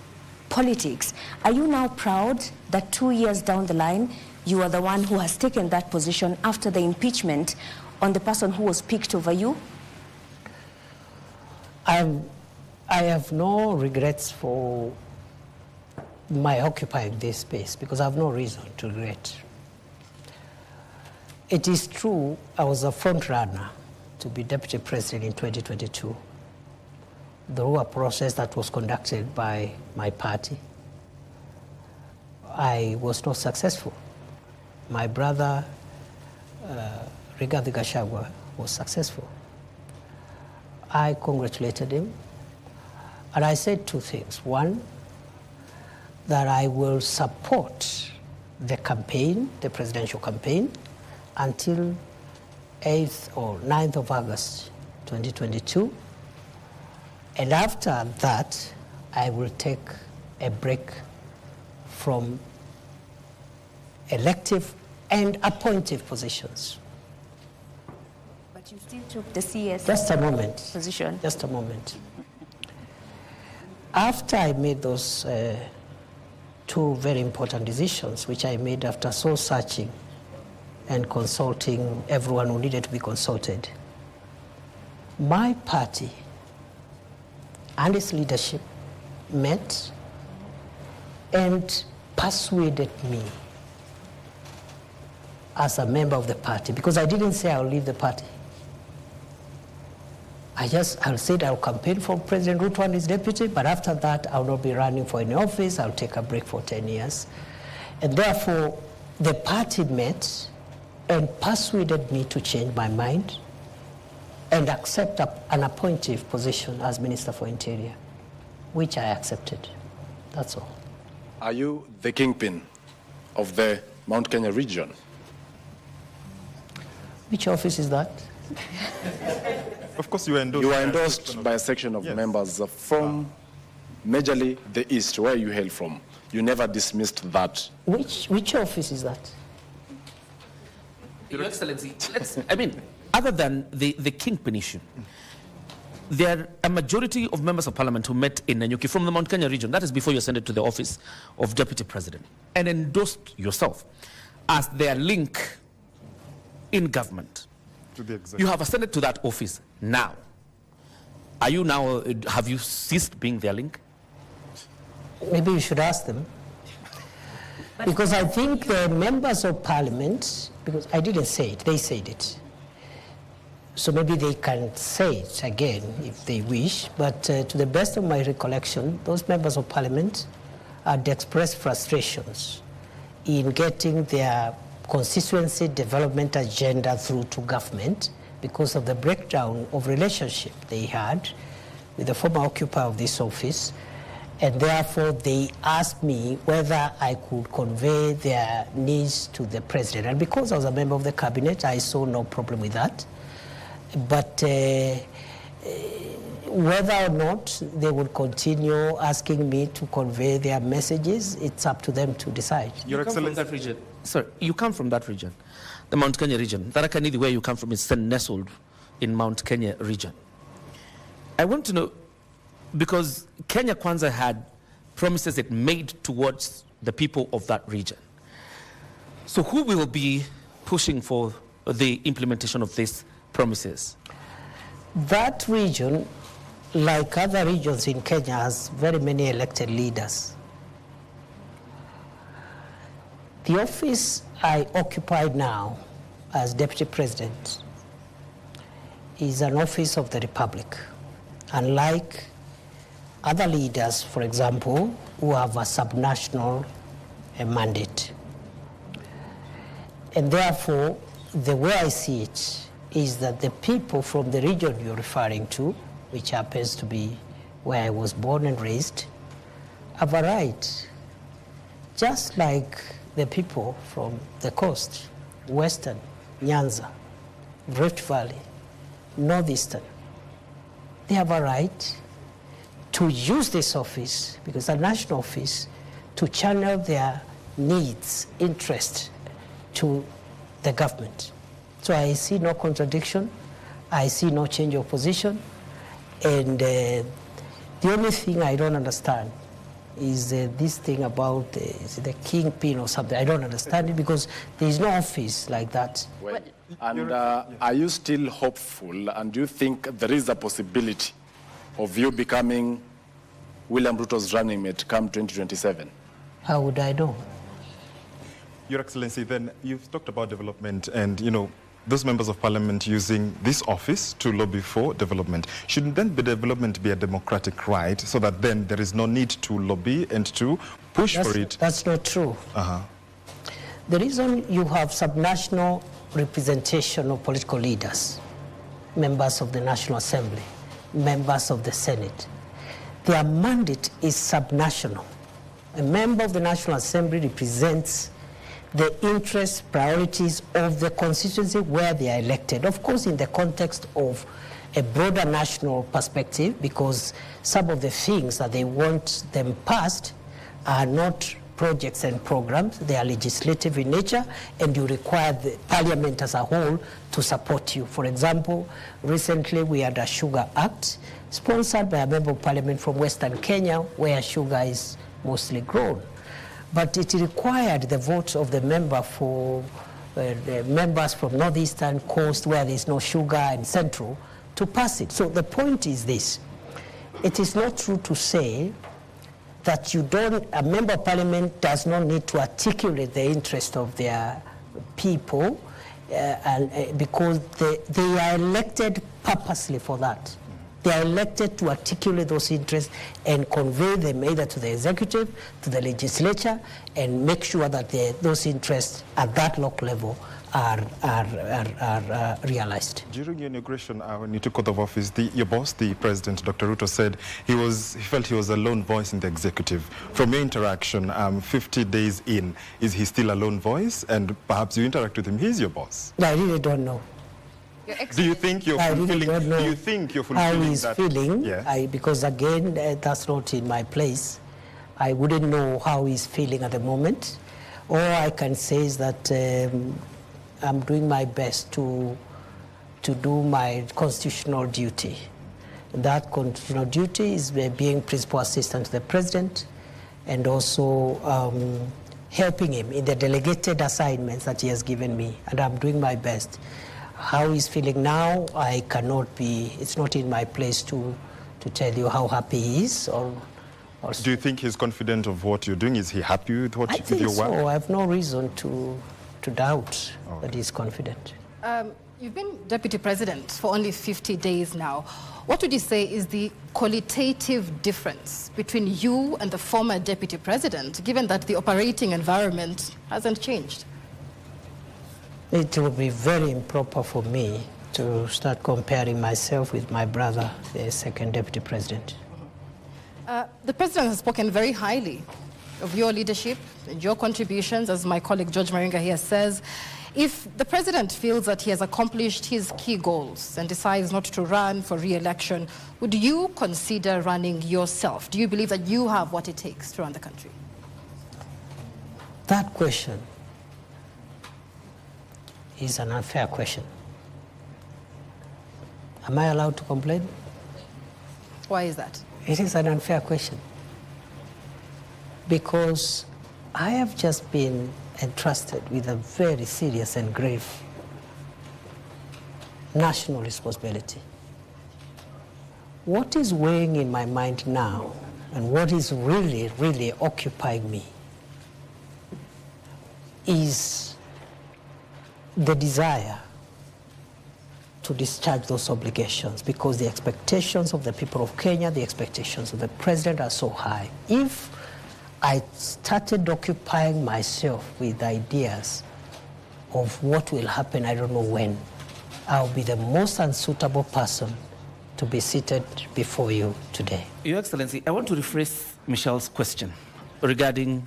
politics. Are you now proud that 2 years down the line, you are the one who has taken that position after the impeachment on the person who was picked over you? I have no regrets for my occupying this space because I have no reason to regret. It is true I was a front runner to be Deputy President in 2022 through a process that was conducted by my party. I was not successful. My brother, Rigathi Gachagua, was successful. I congratulated him, and I said two things. One, that I will support the campaign, the presidential campaign, until 8th or 9th of August 2022. And after that, I will take a break from elective and appointive positions. But you still took the CS Just a moment. position. Just a moment. After I made those two very important decisions, which I made after soul searching and consulting everyone who needed to be consulted, my party and its leadership met and persuaded me as a member of the party, because I didn't say I'll leave the party. I said I'll campaign for President Ruto and his deputy, but after that I'll not be running for any office. I'll take a break for 10 years. And therefore, the party met and persuaded me to change my mind and accept an appointive position as Minister for Interior, which I accepted. That's all. Are you the kingpin of the Mount Kenya region? Which office is that? Of course, you were endorsed. You were endorsed by a section of Yes. members from majorly the East, where you hail from. You never dismissed that. Which office is that? Your Excellency, other than the kingpin issue, there are a majority of members of parliament who met in Nanyuki from the Mount Kenya region, that is before you ascended to the office of Deputy President, and endorsed yourself as their link in government. To the executive. You have ascended to that office now. Are you now, have you ceased being their link? Maybe you should ask them. Because I think the members of parliament, because I didn't say it, they said it. So maybe they can say it again if they wish, but to the best of my recollection, those members of parliament had expressed frustrations in getting their constituency development agenda through to government because of the breakdown of relationship they had with the former occupier of this office. And therefore, they asked me whether I could convey their needs to the president. And because I was a member of the cabinet, I saw no problem with that. But whether or not they would continue asking me to convey their messages, it's up to them to decide. Your Excellency, that region. Sorry, you come from that region, the Mount Kenya region. Tharaka Nithi, where you come from, is nestled in Mount Kenya region. I want to know, because Kenya Kwanza had promises it made towards the people of that region. So who will be pushing for the implementation of these promises? That region, like other regions in Kenya, has very many elected leaders. The office I occupy now as Deputy President is an office of the Republic. Unlike other leaders, for example, who have a subnational mandate. And therefore, the way I see it is that the people from the region you're referring to, which happens to be where I was born and raised, have a right, just like the people from the coast, Western, Nyanza, Rift Valley, Northeastern. They have a right to use this office, because it's a national office, to channel their needs, interest to the government. So I see no contradiction, I see no change of position, and the only thing I don't understand is this thing about the kingpin or something. I don't understand it because there is no office like that. Well, and are you still hopeful, and do you think there is a possibility of you becoming William Ruto's running mate come 2027? How would I know? Your Excellency, then you've talked about development and, those members of parliament using this office to lobby for development. Shouldn't then development be a democratic right so that then there is no need to lobby and to push for it? That's not true. The reason you have subnational representation of political leaders, members of the National Assembly, members of the Senate, their mandate is subnational. A member of the National Assembly represents the interests, priorities of the constituency where they are elected. Of course, in the context of a broader national perspective, because some of the things that they want them passed are not projects and programs, they are legislative in nature, and you require the parliament as a whole to support you. For example, recently we had a Sugar Act sponsored by a member of parliament from Western Kenya, where sugar is mostly grown. But it required the votes of the member for the members from Northeastern Coast, where there is no sugar, and Central, to pass it. So the point is this: it is not true to say that a member of parliament does not need to articulate the interest of their people, because they are elected purposely for that. They are elected to articulate those interests and convey them either to the executive, to the legislature, and make sure that those interests at that local level are realized. During your inauguration, when you took oath of office, your boss, the President, Dr. Ruto, said he felt he was a lone voice in the executive. From your interaction, 50 days in, is he still a lone voice? And perhaps you interact with him, he's your boss. I really don't know. Do you think you're fulfilling? Do you think you're how fulfilling he's that? feeling? Yeah. Because again, that's not in my place. I wouldn't know how he's feeling at the moment. All I can say is that I'm doing my best to do my constitutional duty. That constitutional duty is being principal assistant to the president, and also helping him in the delegated assignments that he has given me, and I'm doing my best. How he's feeling now, I cannot be, it's not in my place to tell you how happy he is. Do you think he's confident of what you're doing? Is he happy with I think your work? so. I have no reason to doubt that he's confident. You've been Deputy President for only 50 days now. What would you say is the qualitative difference between you and the former Deputy President, given that the operating environment hasn't changed? It would be very improper for me to start comparing myself with my brother, the second Deputy President. The President has spoken very highly of your leadership and your contributions, as my colleague George Maringa here says. If the President feels that he has accomplished his key goals and decides not to run for re-election, would you consider running yourself? Do you believe that you have what it takes to run the country? That question is an unfair question. Am I allowed to complain? Why is that? It is an unfair question. Because I have just been entrusted with a very serious and grave national responsibility. What is weighing in my mind now and what is really, really occupying me is the desire to discharge those obligations, because the expectations of the people of Kenya, the expectations of the President are so high. If I started occupying myself with ideas of what will happen, I don't know when, I'll be the most unsuitable person to be seated before you today. Your Excellency, I want to rephrase Michelle's question regarding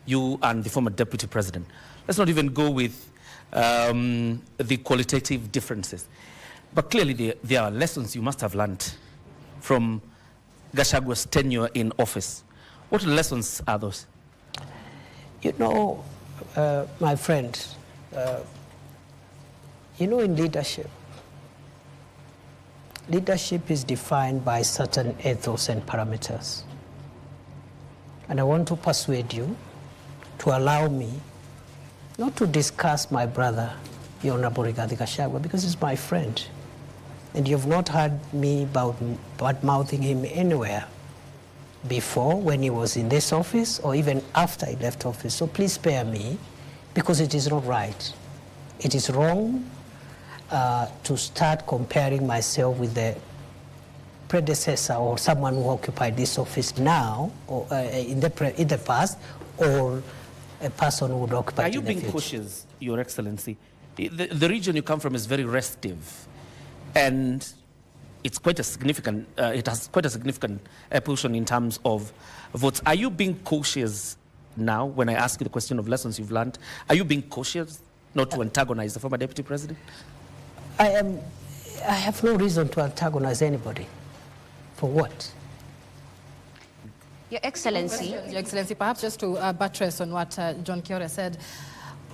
you and the former Deputy President. Let's not even go with the qualitative differences. But clearly there are lessons you must have learned from Gachagwa's tenure in office. What lessons are those? You know, my friend, you know, in leadership is defined by certain ethos and parameters. And I want to persuade you to allow me not to discuss my brother, the Honorable Rigathi Gachagua, because he's my friend. And you've not heard me bad-mouthing him anywhere before, when he was in this office or even after he left office. So please spare me, because it is not right. It is wrong to start comparing myself with the predecessor or someone who occupied this office now or in the past, or a person who would occupy it in the future. Are you being cautious, Your Excellency? The region you come from is very restive, and it's quite a significant, it has quite a significant portion in terms of votes. Are you being cautious now when I ask you the question of lessons you've learned? Are you being cautious not to antagonize the former Deputy President? I have no reason to antagonize anybody. For what? Your Excellency. Your Excellency, perhaps just to buttress on what John Kiore said,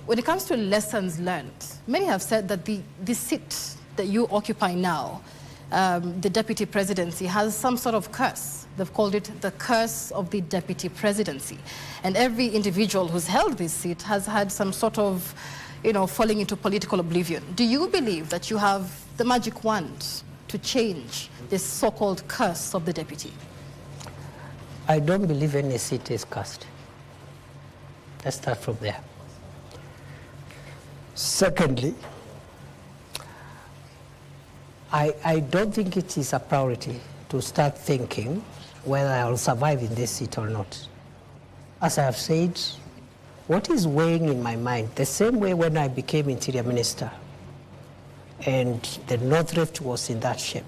when it comes to lessons learned, many have said that the seat that you occupy now, the Deputy Presidency, has some sort of curse. They've called it the curse of the Deputy Presidency. And every individual who's held this seat has had some sort of, falling into political oblivion. Do you believe that you have the magic wand to change this so-called curse of the Deputy? I don't believe any seat is cursed. Let's start from there. Secondly, I don't think it is a priority to start thinking whether I will survive in this seat or not. As I have said, what is weighing in my mind, the same way when I became Interior Minister and the North Rift was in that shape,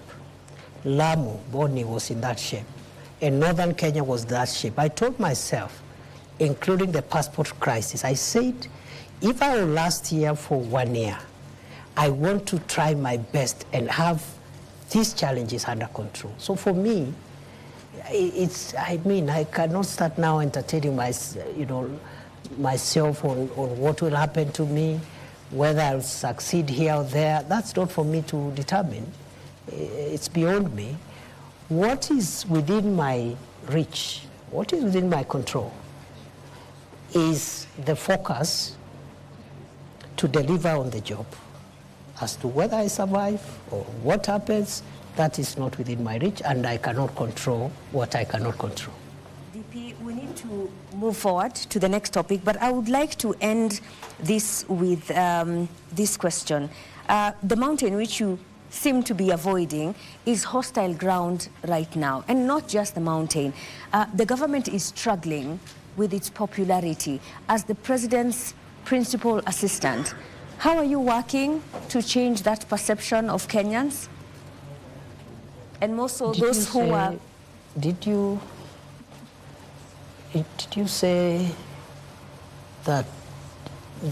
Lamu, Boni was in that shape, and Northern Kenya was that shape. I told myself, including the passport crisis, I said, if I will last here for 1 year, I want to try my best and have these challenges under control. So for me, I cannot start now entertaining myself on what will happen to me, whether I'll succeed here or there. That's not for me to determine. It's beyond me. What is within my reach, what is within my control, is the focus to deliver on the job. As to whether I survive or what happens, that is not within my reach, and I cannot control what I cannot control. DP, we need to move forward to the next topic, but I would like to end this with this question. The mountain which you seem to be avoiding is hostile ground right now, and not just the mountain. The government is struggling with its popularity. As the president's principal assistant, how are you working to change that perception of Kenyans? And more so those who are... Did you say that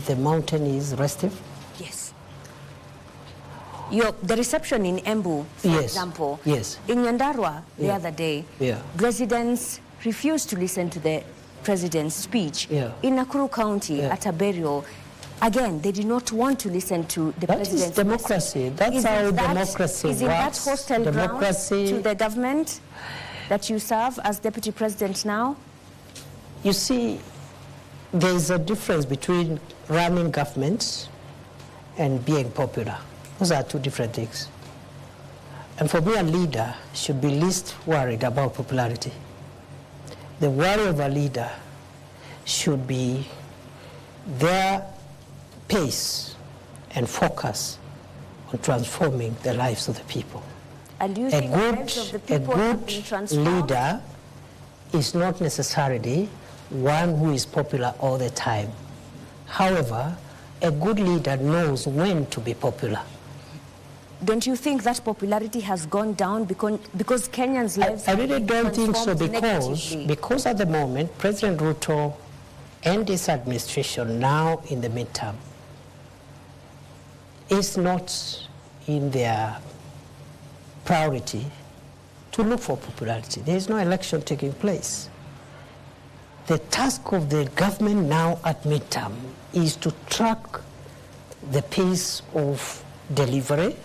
the mountain is restive? Yes. The reception in Embu, for example, yes. In Nyandarua the other day, residents refused to listen to the president's speech. In Nakuru County, at a burial, again, they did not want to listen to the president's That is democracy. That's how democracy works. Is that hostile ground to the government that you serve as deputy president now? You see, there is a difference between running governments and being popular. Those are two different things. And for me, a leader should be least worried about popularity. The worry of a leader should be their pace and focus on transforming the lives of the people. And do you think the lives of the people have been transformed? Leader is not necessarily one who is popular all the time. However, a good leader knows when to be popular. Don't you think that popularity has gone down because Kenyans' lives I really don't think so, because at the moment, President Ruto and his administration now in the midterm is not in their priority to look for popularity. There is no election taking place. The task of the government now at midterm is to track the pace of delivery,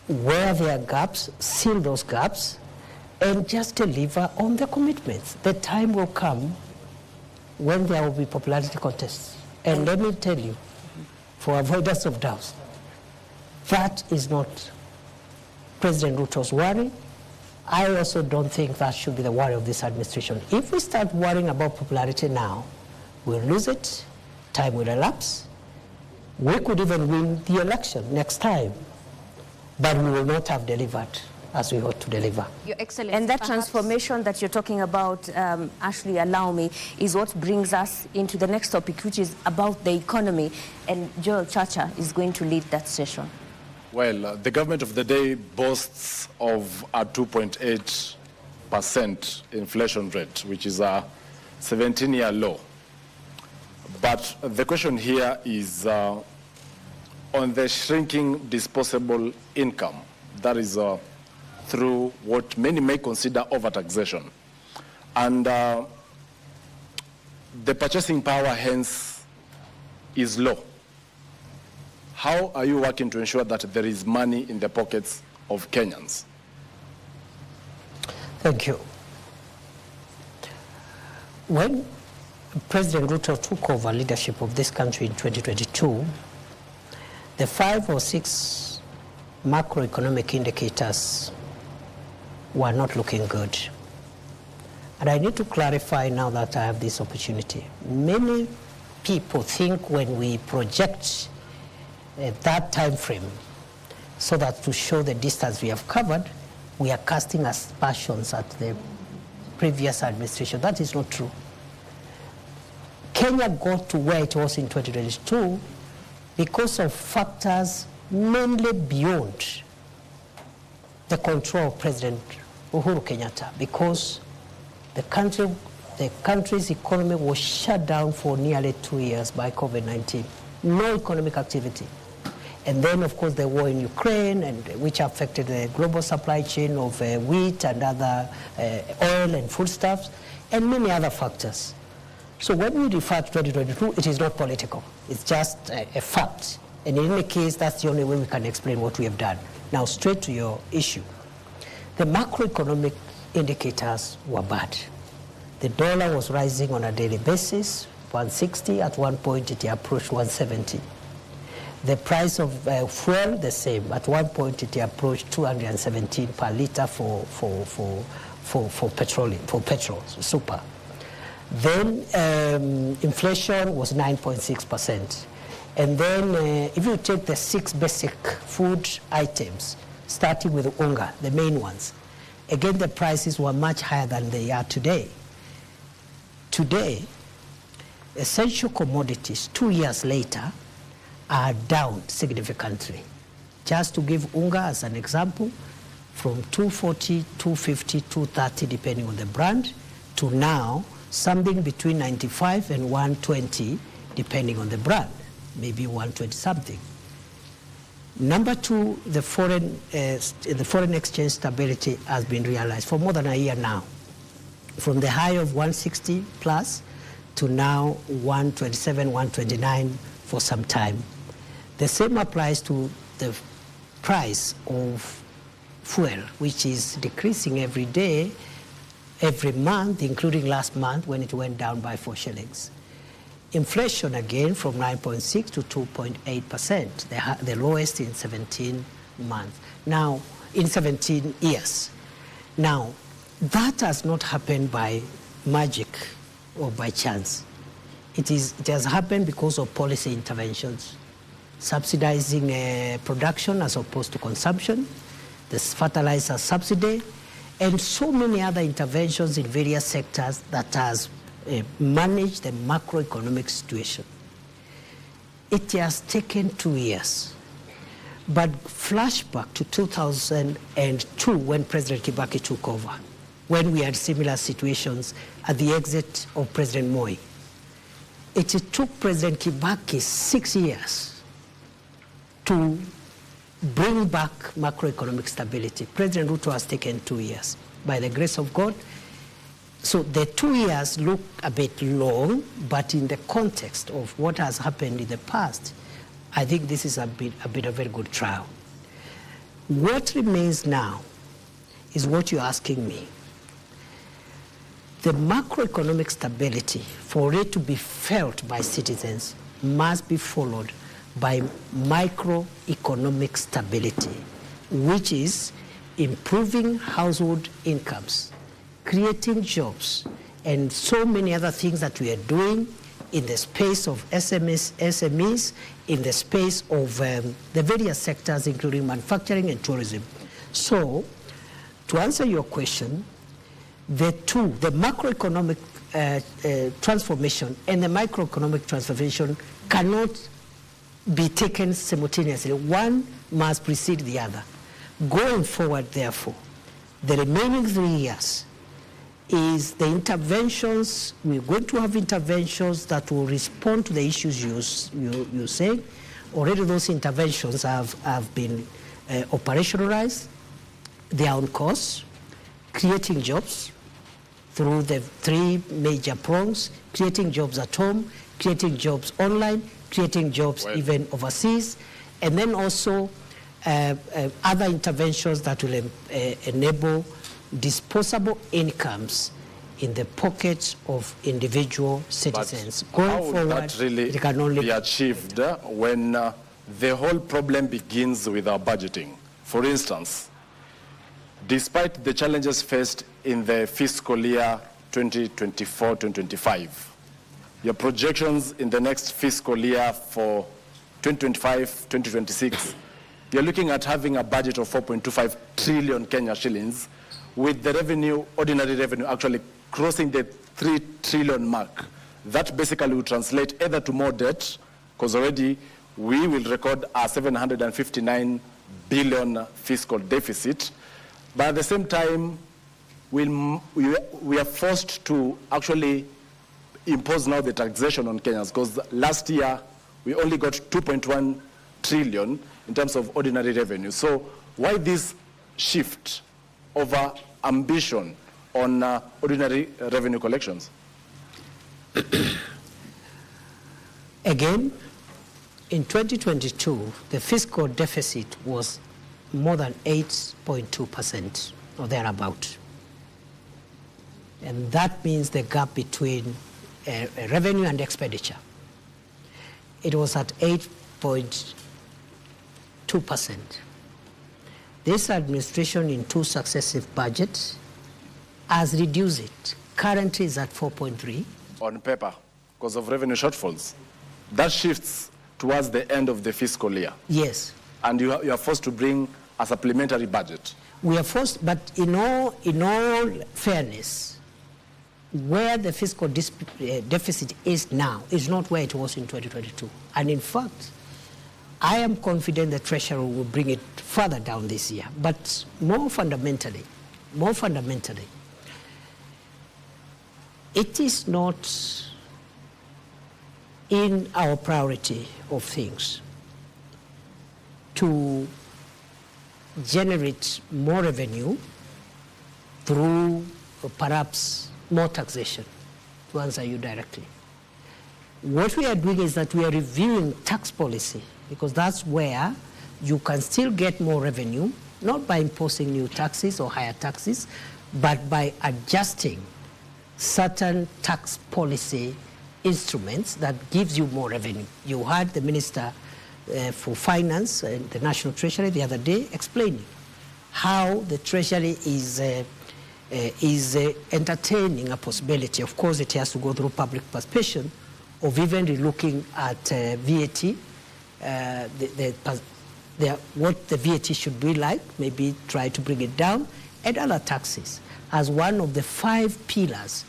where there are gaps, seal those gaps, and just deliver on the commitments. The time will come when there will be popularity contests. And let me tell you, for avoidance of doubts, that is not President Ruto's worry. I also don't think that should be the worry of this administration. If we start worrying about popularity now, we'll lose it, time will elapse. We could even win the election next time, but we will not have delivered as we ought to deliver. Your Excellency, and that transformation that you're talking about, Ashley, allow me, is what brings us into the next topic, which is about the economy. And Joel Chacha is going to lead that session. Well, the government of the day boasts of a 2.8% inflation rate, which is a 17-year low. But the question here is on the shrinking disposable income, that is through what many may consider overtaxation. And the purchasing power, hence, is low. How are you working to ensure that there is money in the pockets of Kenyans? Thank you. When President Ruto took over leadership of this country in 2022, the 5 or 6 macroeconomic indicators were not looking good. And I need to clarify now that I have this opportunity. Many people think when we project that time frame, so that to show the distance we have covered, we are casting aspersions at the previous administration. That is not true. Kenya got to where it was in 2022 because of factors mainly beyond the control of President Uhuru Kenyatta, because the country's economy was shut down for nearly 2 years by COVID-19. No economic activity. And then, of course, the war in Ukraine, which affected the global supply chain of wheat and other oil and foodstuffs, and many other factors. So when we refer to 2022, it is not political. It's just a fact. And in any case, that's the only way we can explain what we have done. Now, straight to your issue. The macroeconomic indicators were bad. The dollar was rising on a daily basis, 160. At one point, it approached 170. The price of fuel, the same. At one point, it approached 217 per liter for petrol, super. Then inflation was 9.6%. And then if you take the 6 basic food items, starting with unga, the main ones, again, the prices were much higher than they are today. Today, essential commodities 2 years later are down significantly. Just to give unga as an example, from 240, 250, 230 depending on the brand, to now something between 95 and 120 depending on the brand, maybe 120 something. Number two, the foreign exchange stability has been realized for more than a year now, from the high of 160 plus to now 127, 129 for some time. The same applies to the price of fuel, which is decreasing every day, every month, including last month when it went down by 4 shillings. Inflation again from 9.6 to 2.8%, the lowest in 17 months. Now, in 17 years. Now, that has not happened by magic or by chance. It has happened because of policy interventions, subsidizing production as opposed to consumption, the fertilizer subsidy, and so many other interventions in various sectors that has managed the macroeconomic situation. It has taken 2 years. But flashback to 2002 when President Kibaki took over, when we had similar situations at the exit of President Moi. It took President Kibaki 6 years to bring back macroeconomic stability. President Ruto has taken 2 years, by the grace of God. So the 2 years look a bit long, but in the context of what has happened in the past, I think this is a bit of a very good trial. What remains now is what you're asking me. The macroeconomic stability, for it to be felt by citizens, must be followed by microeconomic stability, which is improving household incomes, creating jobs, and so many other things that we are doing in the space of SMEs, in the space of the various sectors, including manufacturing and tourism. So, to answer your question, the macroeconomic transformation and the microeconomic transformation cannot be taken simultaneously. One must precede the other. Going forward, therefore, the remaining 3 years is the interventions. We're going to have interventions that will respond to the issues you say. Already those interventions have been operationalized. They are on course, creating jobs through the 3 major prongs, creating jobs at home, creating jobs online, creating jobs even overseas, and then also other interventions that will enable disposable incomes in the pockets of individual citizens. But going how would forward, that really it can only be achieved when the whole problem begins with our budgeting? For instance, despite the challenges faced in the fiscal year 2024-2025, your projections in the next fiscal year for 2025-2026, you're looking at having a budget of 4.25 trillion Kenya shillings, with the revenue, ordinary revenue, actually crossing the 3 trillion mark. That basically will translate either to more debt, because already we will record a 759 billion fiscal deficit, but at the same time, we are forced to actually impose now the taxation on Kenyans, because last year we only got 2.1 trillion in terms of ordinary revenue. So why this shift over ambition on ordinary revenue collections? Again, in 2022, the fiscal deficit was more than 8.2% or thereabout. And that means the gap between revenue and expenditure. It was at 8.2%. This administration in 2 successive budgets has reduced it. Currently is at 4.3. On paper, because of revenue shortfalls. That shifts towards the end of the fiscal year. Yes. And you are forced to bring a supplementary budget. We are forced, but in all fairness, where the fiscal deficit is now is not where it was in 2022. And in fact, I am confident the Treasury will bring it further down this year. But more fundamentally, it is not in our priority of things to generate more revenue through perhaps more taxation, to answer you directly. What we are doing is that we are reviewing tax policy, because that's where you can still get more revenue, not by imposing new taxes or higher taxes, but by adjusting certain tax policy instruments that gives you more revenue. You heard the Minister for Finance and the National Treasury the other day explaining how the Treasury is entertaining a possibility. Of course, it has to go through public participation of even relooking at VAT, what the VAT should be like, maybe try to bring it down, and other taxes as one of the 5 pillars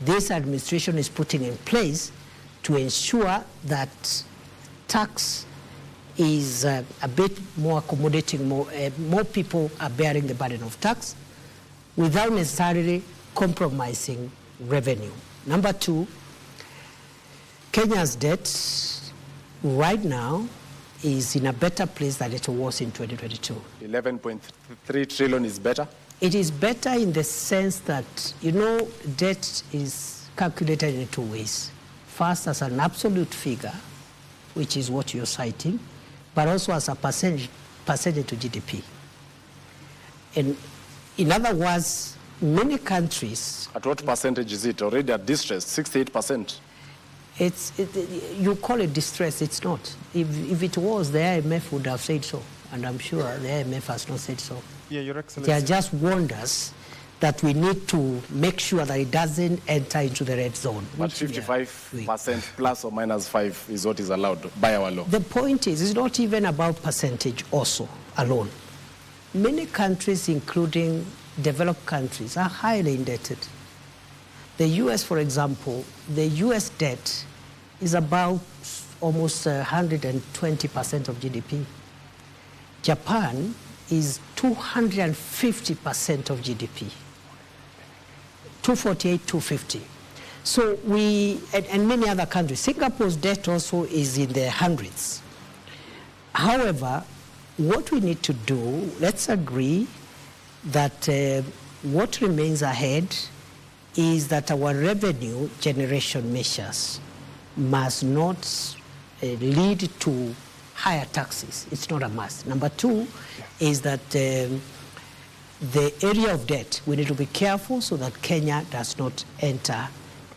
this administration is putting in place to ensure that tax is a bit more accommodating, more people are bearing the burden of tax without necessarily compromising revenue. Number 2, Kenya's debt right now is in a better place than it was in 2022. 11.3 trillion is better? It is better in the sense that, debt is calculated in 2 ways. First, as an absolute figure, which is what you're citing, but also as a percentage to GDP. And in other words, many countries... At what percentage is it? Already at distress, 68%. You call it distress, it's not. If it was, the IMF would have said so. And I'm sure the IMF has not said so. Yeah, Your Excellency. They are just warned us that we need to make sure that it doesn't enter into the red zone. But 55% plus or minus 5 is what is allowed by our law. The point is, it's not even about percentage also alone. Many countries, including developed countries, are highly indebted. The US, for example, the US debt is about almost 120% of GDP. Japan is 250% of GDP. 248, 250. So and many other countries. Singapore's debt also is in the hundreds. However, what we need to do, let's agree that what remains ahead is that our revenue generation measures must not lead to higher taxes. It's not a must. Number 2 is that the area of debt, we need to be careful so that Kenya does not enter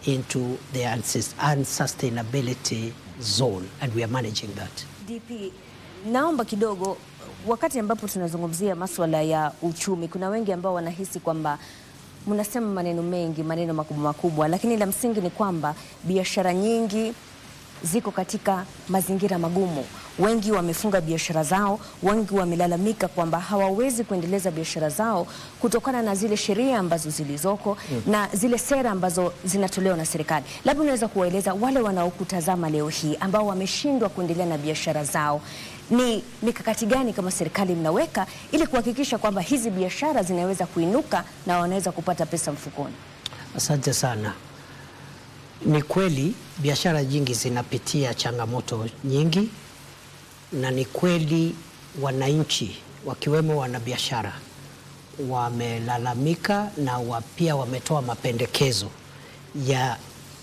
into the unsustainability zone, and we are managing that. DP, naomba kidogo, wakati ambapo tunazungumzia masuala ya uchumi, kuna wengi ambao wanahisi kwamba mnasema maneno mengi, maneno makubwa makubwa, lakini la msingi ni kwamba biashara nyingi ziko katika mazingira magumu. Wengi wamefunga biashara zao, wengi wamelalamika kwamba hawawezi kuendeleza biashara zao kutokana na zile sheria ambazo zilizoko na zile sera ambazo zinatolewa na serikali. Labda unaweza kuwaeleza wale wanaokutazama leo hii ambao wameshindwa kuendelea na biashara zao, ni mikakati gani kama serikali mnaweka ili kuhakikisha kwamba hizi biashara zinaweza kuinuka na wanaweza kupata pesa mfukoni? Asante sana. Ni kweli biashara nyingi zinapitia changamoto nyingi, na ni kweli wananchi wakiwemo wanabiashara wamelalamika na pia wametoa mapendekezo ya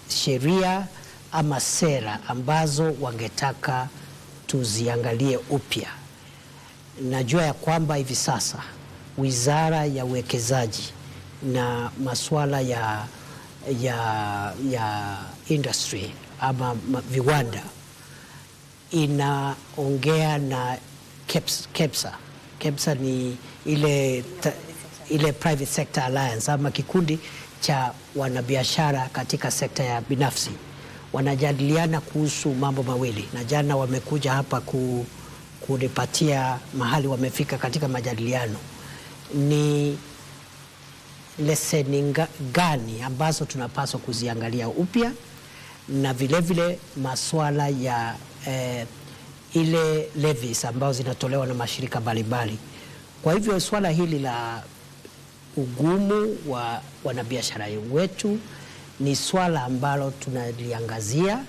sheria ama sera ambazo wangetaka tuziangalie upya. Najua ya kwamba hivi sasa Wizara ya Uwekezaji na masuala ya industry ama viwanda inaongea na KEPSA. KEPSA ni ile Private Sector Alliance ama kikundi cha wanabiashara katika sekta ya binafsi. wanajadiliana kuhusu mambo mawili, na jana wamekuja hapa kunipatia mahali wamefika katika majadiliano. Ni leseni gani ambazo tunapaswa kuziangalia upya, na vile masuala ya ile levies ambazo zinatolewa na mashirika mbalimbali. Kwa hivyo swala hili la ugumu wa wanabiashara wetu ni swala ambalo tunaliangazia,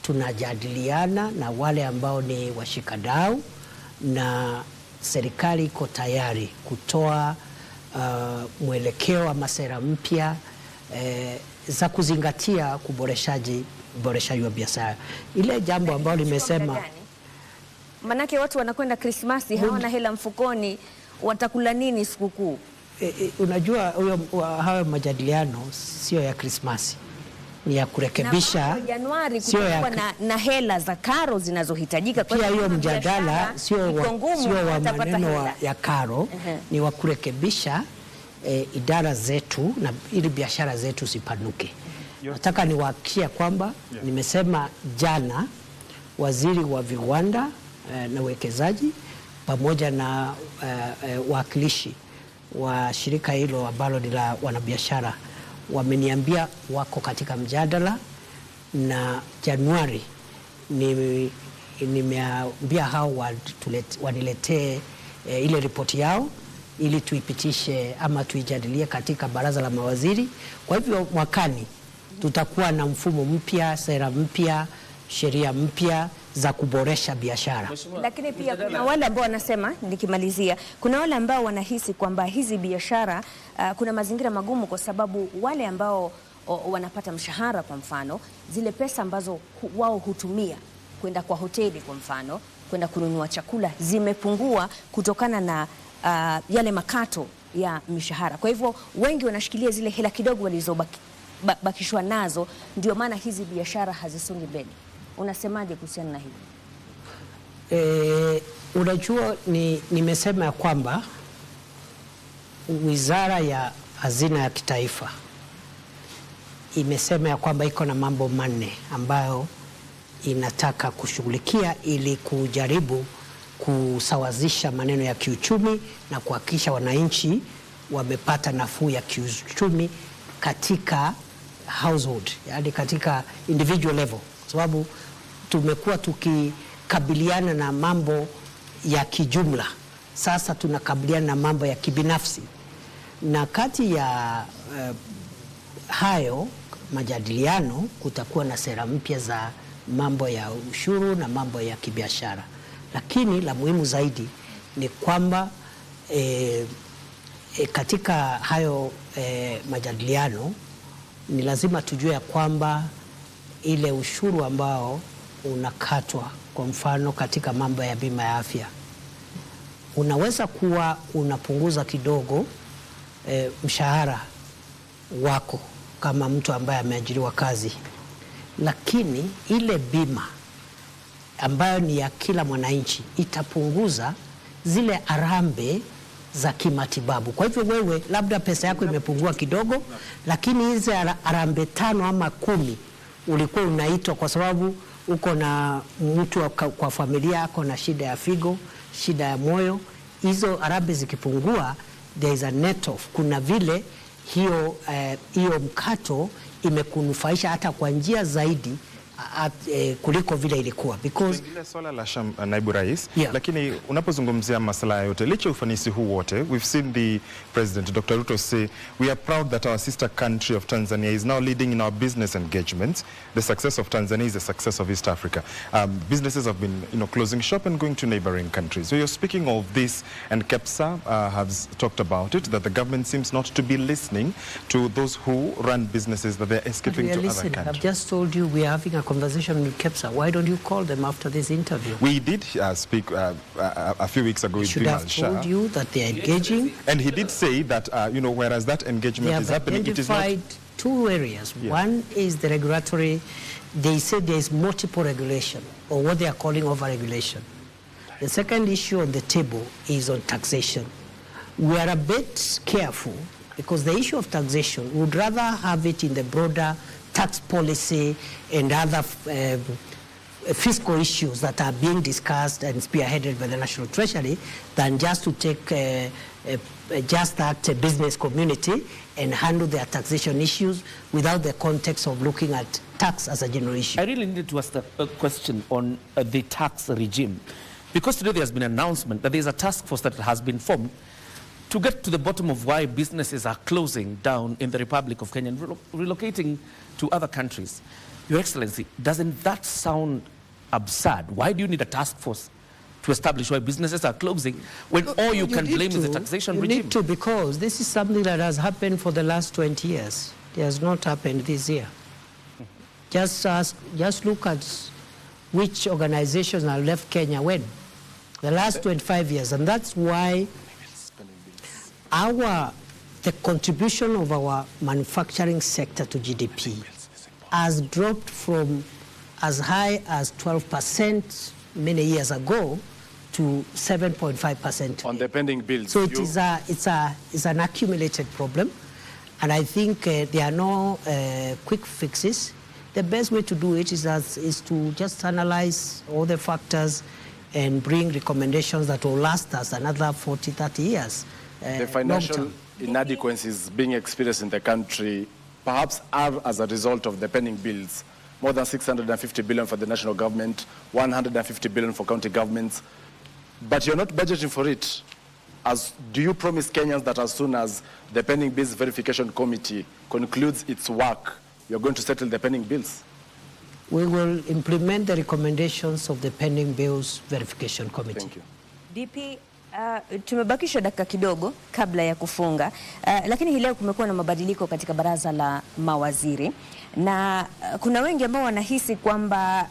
tunajadiliana na wale ambao ni washikadau, na serikali iko tayari kutoa mwelekeo ama sera mpya za kuzingatia uboreshaji wa biashara. Ile jambo ambalo nimesema, manake watu wanakwenda Krismasi, hawana hela mfukoni, watakula nini sikukuu? Unajua hayo majadiliano sio ya Krismasi, ni ya kurekebisha. Januari kutakuwa na hela za karo zinazohitajika. Pia hiyo mjadala sio wa maneno ya karo, ni wa kurekebisha idara zetu na ili biashara zetu sipanuke. Nataka niwahakikishie kwamba nimesema jana, waziri wa viwanda na uwekezaji pamoja na wakilishi wa shirika hilo ambalo ni la wanabiashara wameniambia wako katika mjadala, na Januari nimeambia hao waniletee ile ripoti yao ili tuipitishe ama tuijadilie katika baraza la mawaziri. Kwa hivyo mwakani tutakuwa na mfumo mpya, sera mpya, sheria mpya za kuboresha biashara. Lakini pia kuna wale ambao wanasema, nikimalizia, kuna wale ambao wanahisi kwamba hizi biashara kuna mazingira magumu, kwa sababu wale ambao wanapata mshahara, kwa mfano, zile pesa ambazo wao hutumia kwenda kwa hoteli, kwa mfano, kwenda kununua chakula, zimepungua kutokana na yale makato ya mishahara. Kwa hivyo wengi wanashikilia zile hela kidogo walizobakishwa nazo, ndio maana hizi biashara hazisongi mbele. Unasemaje kuhusiana na hili? Unajua, nimesema ya kwamba Wizara ya Hazina ya Kitaifa imesema ya kwamba iko na mambo manne ambayo inataka kushughulikia ili kujaribu kusawazisha maneno ya kiuchumi na kuhakikisha wananchi wamepata nafuu ya kiuchumi katika household, yani katika individual level, sababu tumekuwa tukikabiliana na mambo ya kijumla, sasa tunakabiliana na mambo ya kibinafsi. Na kati ya hayo majadiliano kutakuwa na sera mpya za mambo ya ushuru na mambo ya kibiashara. Lakini la muhimu zaidi ni kwamba katika hayo majadiliano ni lazima tujue ya kwamba ile ushuru ambao unakatwa, kwa mfano katika mambo ya bima ya afya, unaweza kuwa unapunguza kidogo mshahara wako kama mtu ambaye ameajiriwa kazi, lakini ile bima ambayo ni ya kila mwananchi itapunguza zile harambee za kimatibabu. Kwa hivyo wewe labda pesa yako imepungua kidogo, lakini hizi harambee 5 ama 10 ulikuwa unaitwa kwa sababu uko na mtu kwa familia yako na shida ya figo, shida ya moyo, hizo harambee zikipungua, there is a net off. Kuna vile hiyo mkato imekunufaisha hata kwa njia zaidi kuliko vile ilikuwa, because ile swala la naibu rais, lakini unapozungumzia masuala yote, licha ufanisi huu wote, we've seen the President Dr. Ruto say we are proud that our sister country of Tanzania is now leading in our business engagements. The success of Tanzania is the success of East Africa. Businesses have been closing shop and going to neighboring countries. So you're speaking of this, and KEPSA has talked about it, that the government seems not to be listening to those who run businesses, that they're escaping to other countries. I've just told you we are having a conversation with KEPSA. Why don't you call them after this interview? We did speak a few weeks ago with should have told you that they are engaging. And he did say that, whereas that engagement is happening, it is not... They have identified 2 areas. Yeah. One is the regulatory. They said there is multiple regulation, or what they are calling over-regulation. The second issue on the table is on taxation. We are a bit careful because the issue of taxation, we would rather have it in the broader tax policy and other fiscal issues that are being discussed and spearheaded by the National Treasury than just to take just that business community and handle their taxation issues without the context of looking at tax as a general issue. I really need to ask a question on the tax regime, because today there has been an announcement that there is a task force that has been formed to get to the bottom of why businesses are closing down in the Republic of Kenya and relocating to other countries. Your Excellency, doesn't that sound absurd? Why do you need a task force to establish why businesses are closing when all you can blame is the taxation regime? You need to, because this is something that has happened for the last 20 years. It has not happened this year. Just look at which organizations have left Kenya when. The last 25 years. And that's why the contribution of our manufacturing sector to GDP has dropped from as high as 12% many years ago to 7.5%. On the pending bills. So it's an accumulated problem, and I think there are no quick fixes. The best way to do it is to just analyze all the factors and bring recommendations that will last us another 40, 30 years. The financial inadequacies being experienced in the country perhaps are as a result of the pending bills. More than 650 billion for the national government, 150 billion for county governments. But you're not budgeting for it. Do you promise Kenyans that as soon as the pending bills verification committee concludes its work, you're going to settle the pending bills? We will implement the recommendations of the pending bills verification committee. Thank you. DP, tumebakisha dakika kidogo kabla ya kufunga, lakini hii leo kumekuwa na mabadiliko katika baraza la mawaziri, na kuna wengi ambao wanahisi kwamba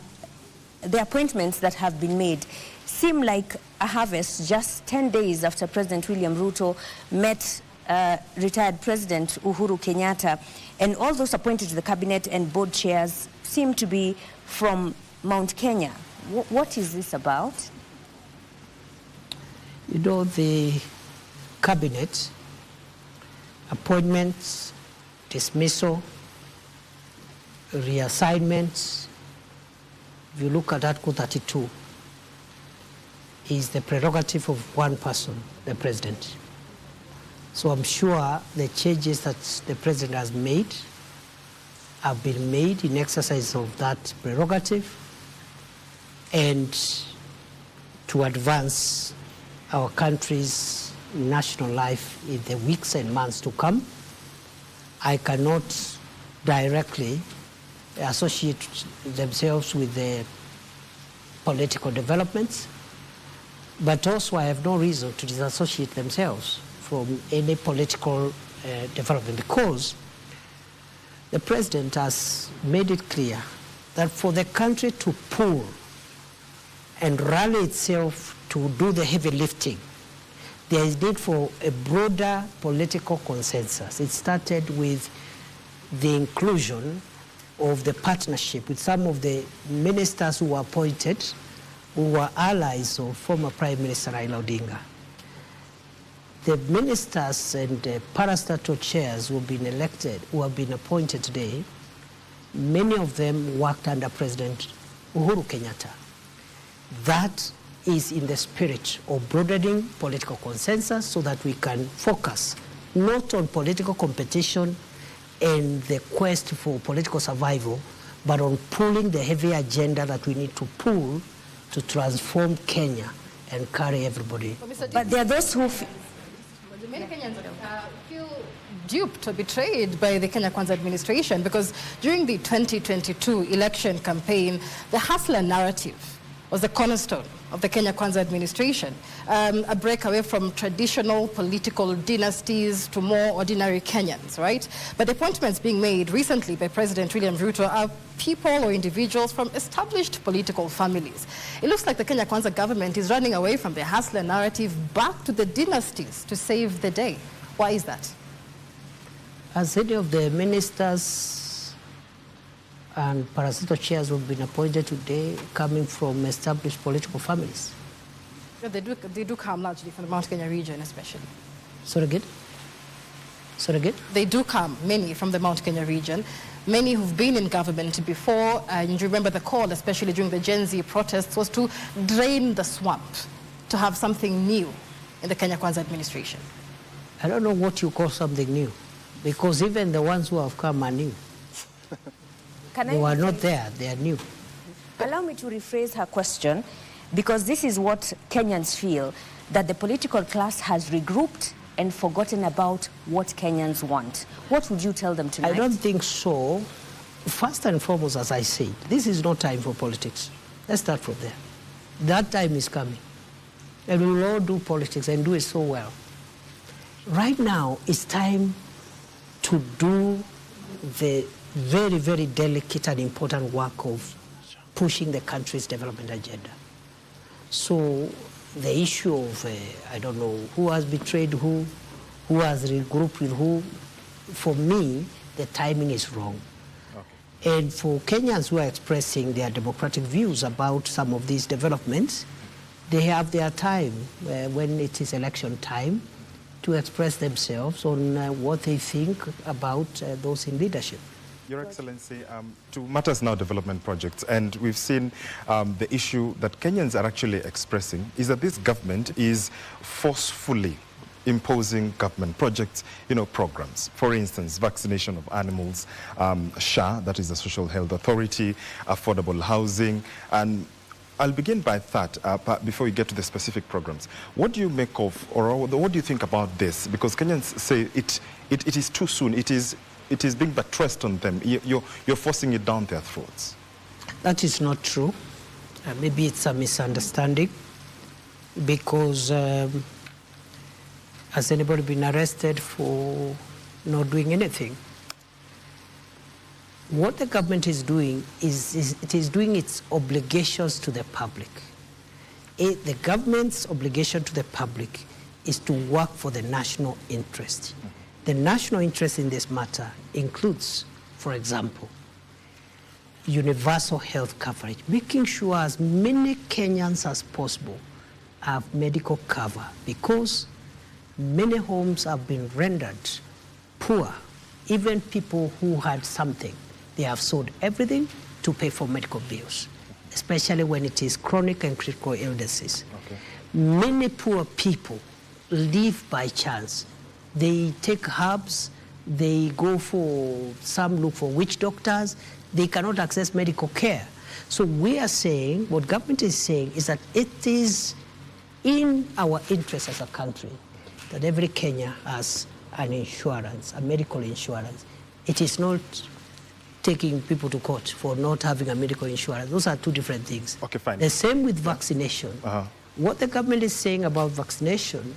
the appointments that have been made seem like a harvest just 10 days after President William Ruto met retired President Uhuru Kenyatta, and all those appointed to the cabinet and board chairs seem to be from Mount Kenya. What is this about? You know, the cabinet, appointments, dismissal, reassignments, if you look at Article 32, is the prerogative of one person, the president. So I'm sure the changes that the president has made have been made in exercise of that prerogative and to advance our country's national life in the weeks and months to come. I cannot directly associate themselves with the political developments, but also I have no reason to disassociate themselves from any political development, because the president has made it clear that for the country to pull and rally itself to do the heavy lifting, there is need for a broader political consensus. It started with the inclusion of the partnership with some of the ministers who were appointed, who were allies of former Prime Minister Raila Odinga. The ministers and parastatal chairs who have been elected, who have been appointed today, many of them worked under President Uhuru Kenyatta. That is in the spirit of broadening political consensus so that we can focus not on political competition and the quest for political survival, but on pulling the heavy agenda that we need to pull to transform Kenya and carry everybody. But there are those who many Kenyans feel duped or betrayed by the Kenya Kwanza administration, because during the 2022 election campaign, the hustler narrative was the cornerstone of the Kenya Kwanza administration, a break away from traditional political dynasties to more ordinary Kenyans, right? But appointments being made recently by President William Ruto are people or individuals from established political families. It looks like the Kenya Kwanza government is running away from the hustler narrative back to the dynasties to save the day. Why is that? As any of the ministers and parasito chairs who have been appointed today coming from established political families. Yeah, they do come largely from the Mount Kenya region, especially. Sorry again? They do come, many, from the Mount Kenya region. many who've been in government before, and you remember the call, especially during the Gen Z protests, was to drain the swamp, to have something new in the Kenya Kwanza administration. I don't know what you call something new, because even the ones who have come are new. They were not there, they are new. Allow me to rephrase her question, because this is what Kenyans feel, that the political class has regrouped and forgotten about what Kenyans want. What would you tell them tonight? I don't think so. First and foremost, as I said, this is no time for politics. Let's start from there. That time is coming. And we will all do politics and do it so well. Right now, it's time to do the very, very delicate and important work of pushing the country's development agenda. So the issue of, I don't know, who has betrayed who has regrouped with who, for me, the timing is wrong. Okay. And for Kenyans who are expressing their democratic views about some of these developments, they have their time when it is election time to express themselves on what they think about those in leadership. Your Excellency, to matters now development projects, and we've seen the issue that Kenyans are actually expressing is that this government is forcefully imposing government projects, programs. For instance, vaccination of animals, SHA, that is the Social Health Authority, affordable housing, and I'll begin by that before we get to the specific programs. What do you make of, or what do you think about this? Because Kenyans say it is too soon. It is being buttressed on them. You're forcing it down their throats. That is not true. Maybe it's a misunderstanding, because has anybody been arrested for not doing anything? What the government is doing is it is doing its obligations to the public. The government's obligation to the public is to work for the national interest. The national interest in this matter includes, for example, universal health coverage, making sure as many Kenyans as possible have medical cover, because many homes have been rendered poor. Even people who had something, they have sold everything to pay for medical bills, especially when it is chronic and critical illnesses. Okay. Many poor people live by chance. They take herbs, they go for, some look for witch doctors, they cannot access medical care. So we are saying, what government is saying is that it is in our interest as a country that every Kenya has an insurance, a medical insurance. It is not taking people to court for not having a medical insurance. Those are two different things. Okay, fine. The same with vaccination. What the government is saying about vaccination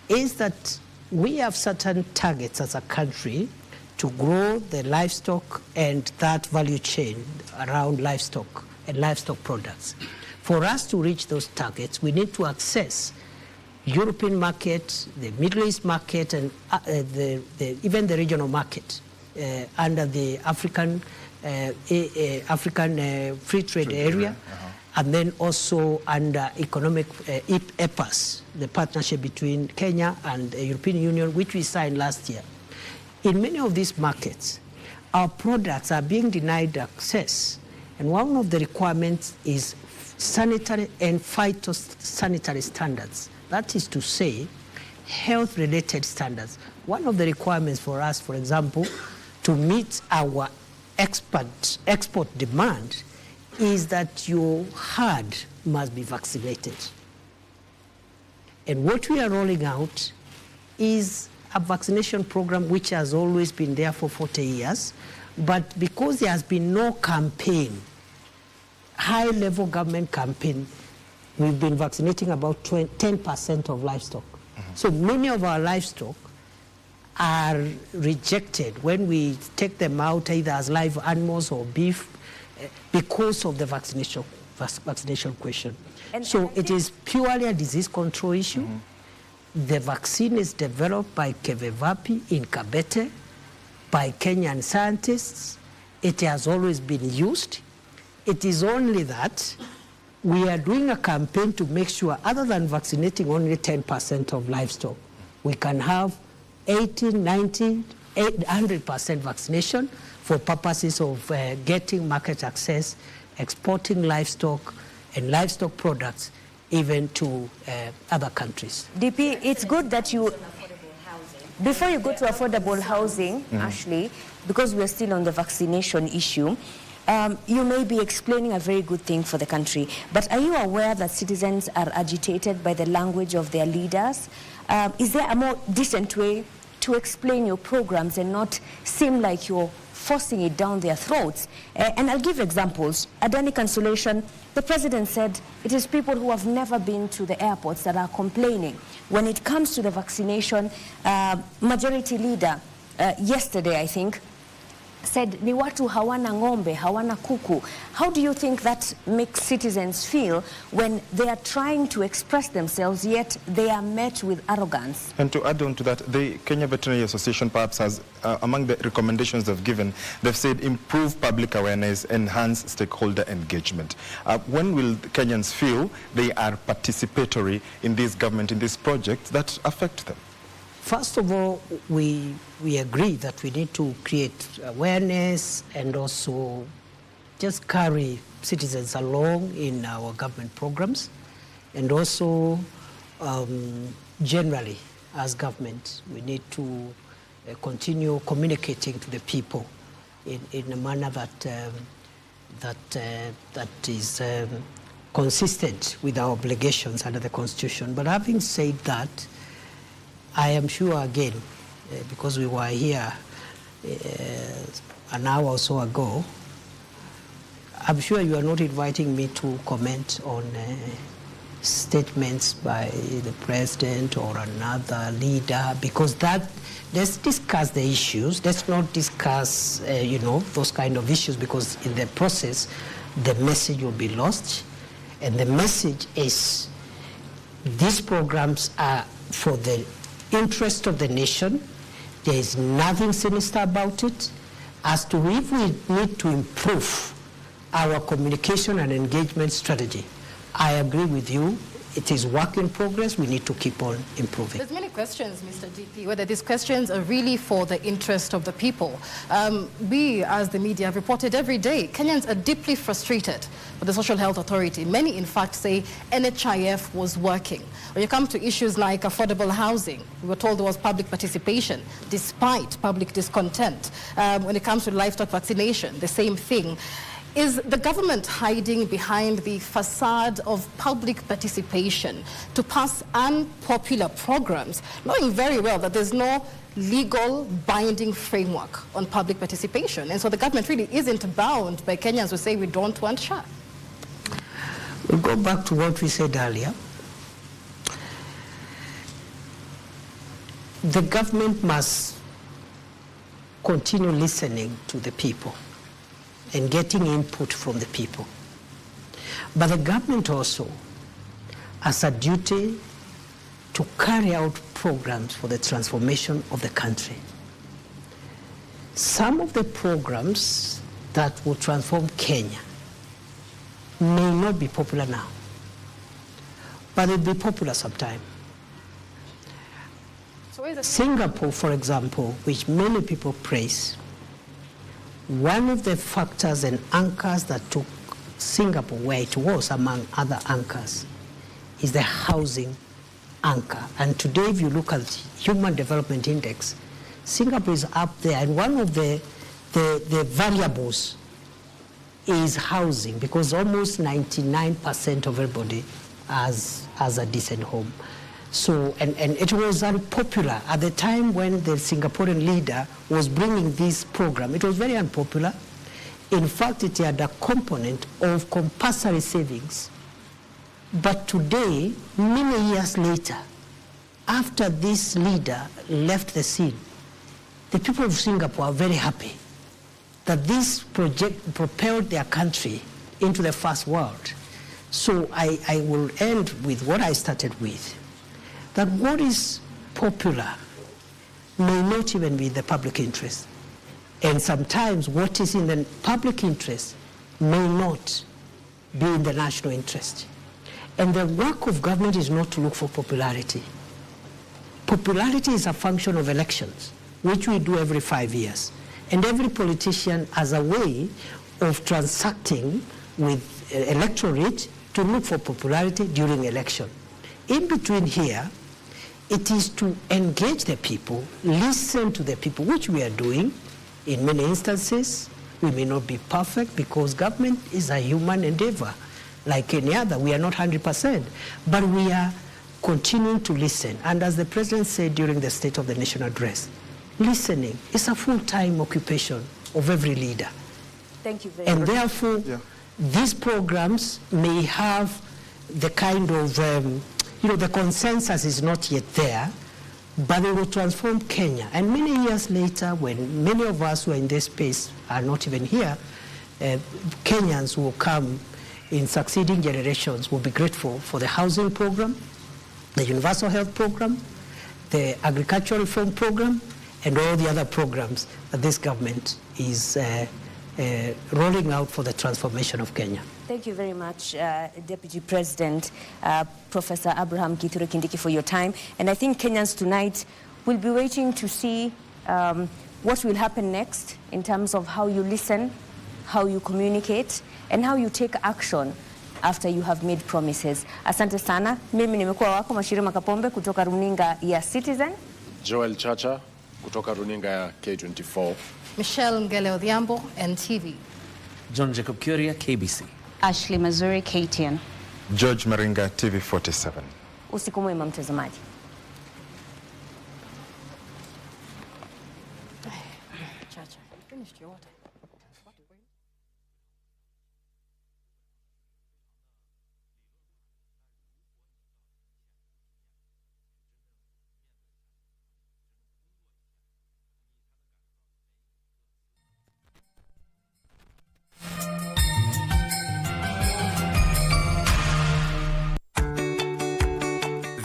is that we have certain targets as a country to grow the livestock and that value chain around livestock and livestock products. For us to reach those targets, we need to access European market, the Middle East market, and even the regional market under the African Free Trade Area, and then also under economic EPAS, the partnership between Kenya and the European Union, which we signed last year. In many of these markets, our products are being denied access, and one of the requirements is sanitary and phytosanitary standards. That is to say, health-related standards. One of the requirements for us, for example, to meet our export demand is that your herd must be vaccinated. And what we are rolling out is a vaccination program which has always been there for 40 years, but because there has been no campaign, high-level government campaign, we've been vaccinating about 10% of livestock. So many of our livestock are rejected when we take them out either as live animals or beef because of the vaccination question. So it is purely a disease control issue. The vaccine is developed by Kevevapi in Kabete, by Kenyan scientists. It has always been used. It is only that we are doing a campaign to make sure, other than vaccinating only 10% of livestock, we can have 80, 90, 100% vaccination for for purposes of getting market access, exporting livestock and livestock products even to other countries. DP, it's good that you, before you go to affordable housing, Ashley, because we're still on the vaccination issue, you may be explaining a very good thing for the country, but are you aware that citizens are agitated by the language of their leaders? Is there a more decent way to explain your programs and not seem like you're forcing it down their throats? And I'll give examples. Adani Consolation, the president said it is people who have never been to the airports that are complaining. When it comes to the vaccination, majority leader yesterday, I think, said ni watu hawana ng'ombe, hawana kuku. How do you think that makes citizens feel when they are trying to express themselves, yet they are met with arrogance? And to add on to that, the Kenya Veterinary Association perhaps has, among the recommendations they've given, they've said improve public awareness, enhance stakeholder engagement. When will Kenyans feel they are participatory in this government, in these projects that affect them? First of all, we agree that we need to create awareness and also just carry citizens along in our government programs, and also generally as government we need to continue communicating to the people in a manner that is consistent with our obligations under the Constitution. But having said that, I am sure again, because we were here an hour or so ago, I'm sure you are not inviting me to comment on statements by the president or another leader, because let's discuss the issues. Let's not discuss, those kind of issues, because in the process, the message will be lost. And the message is these programs are for the interest of the nation. There is nothing sinister about it. As to if we need to improve our communication and engagement strategy, I agree with you. It is work in progress. We need to keep on improving. There's many questions, Mr. DP, whether these questions are really for the interest of the people. We, as the media, have reported every day, Kenyans are deeply frustrated with the Social Health Authority. Many, in fact, say NHIF was working. When you come to issues like affordable housing, we were told there was public participation, despite public discontent. When it comes to livestock vaccination, the same thing. Is the government hiding behind the facade of public participation to pass unpopular programs, knowing very well that there's no legal binding framework on public participation? And so the government really isn't bound by Kenyans who say we don't want SHA. We'll go back to what we said earlier. The government must continue listening to the people and getting input from the people. But the government also has a duty to carry out programs for the transformation of the country. Some of the programs that will transform Kenya may not be popular now, but they'll be popular sometime. Singapore, for example, which many people praise, one of the factors and anchors that took Singapore where it was among other anchors is the housing anchor. And today, if you look at Human Development Index, Singapore is up there, and one of the variables is housing, because almost 99% of everybody has a decent home. So, and it was unpopular at the time when the Singaporean leader was bringing this program. It was very unpopular. In fact, it had a component of compulsory savings. But today, many years later, after this leader left the scene, the people of Singapore are very happy that this project propelled their country into the first world. So I will end with what I started with, that what is popular may not even be in the public interest. And sometimes what is in the public interest may not be in the national interest. And the work of government is not to look for popularity. Popularity is a function of elections, which we do every 5 years. And every politician has a way of transacting with electorate to look for popularity during election. In between here, it is to engage the people, listen to the people, which we are doing in many instances. We may not be perfect because government is a human endeavor. Like any other, we are not 100%, but we are continuing to listen. And as the President said during the State of the Nation address, listening is a full-time occupation of every leader. Thank you very much. And therefore, these programs may have the kind of, the consensus is not yet there, but they will transform Kenya. And many years later, when many of us who are in this space are not even here, Kenyans will come in succeeding generations will be grateful for the housing program, the universal health program, the agricultural reform program, and all the other programs that this government is rolling out for the transformation of Kenya. Thank you very much, Deputy President, Professor Abraham KITHURE Kindiki, for your time. And I think Kenyans tonight will be waiting to see what will happen next in terms of how you listen, how you communicate, and how you take action after you have made promises. Asante sana. Mimi nimekuwa wako Mashirima Kapombe kutoka runinga ya Citizen. Joel Chacha kutoka runinga ya K24. Michelle Ngele Odhiambo, NTV. John Jacob Kuria, KBC. Ashley Mazuri, KTN. George Maringa, TV47. Usiku mwema mtazamaji. Chacha, you finished your water.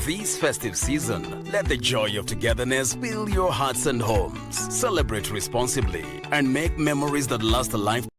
This festive season, let the joy of togetherness fill your hearts and homes. Celebrate responsibly and make memories that last a lifetime.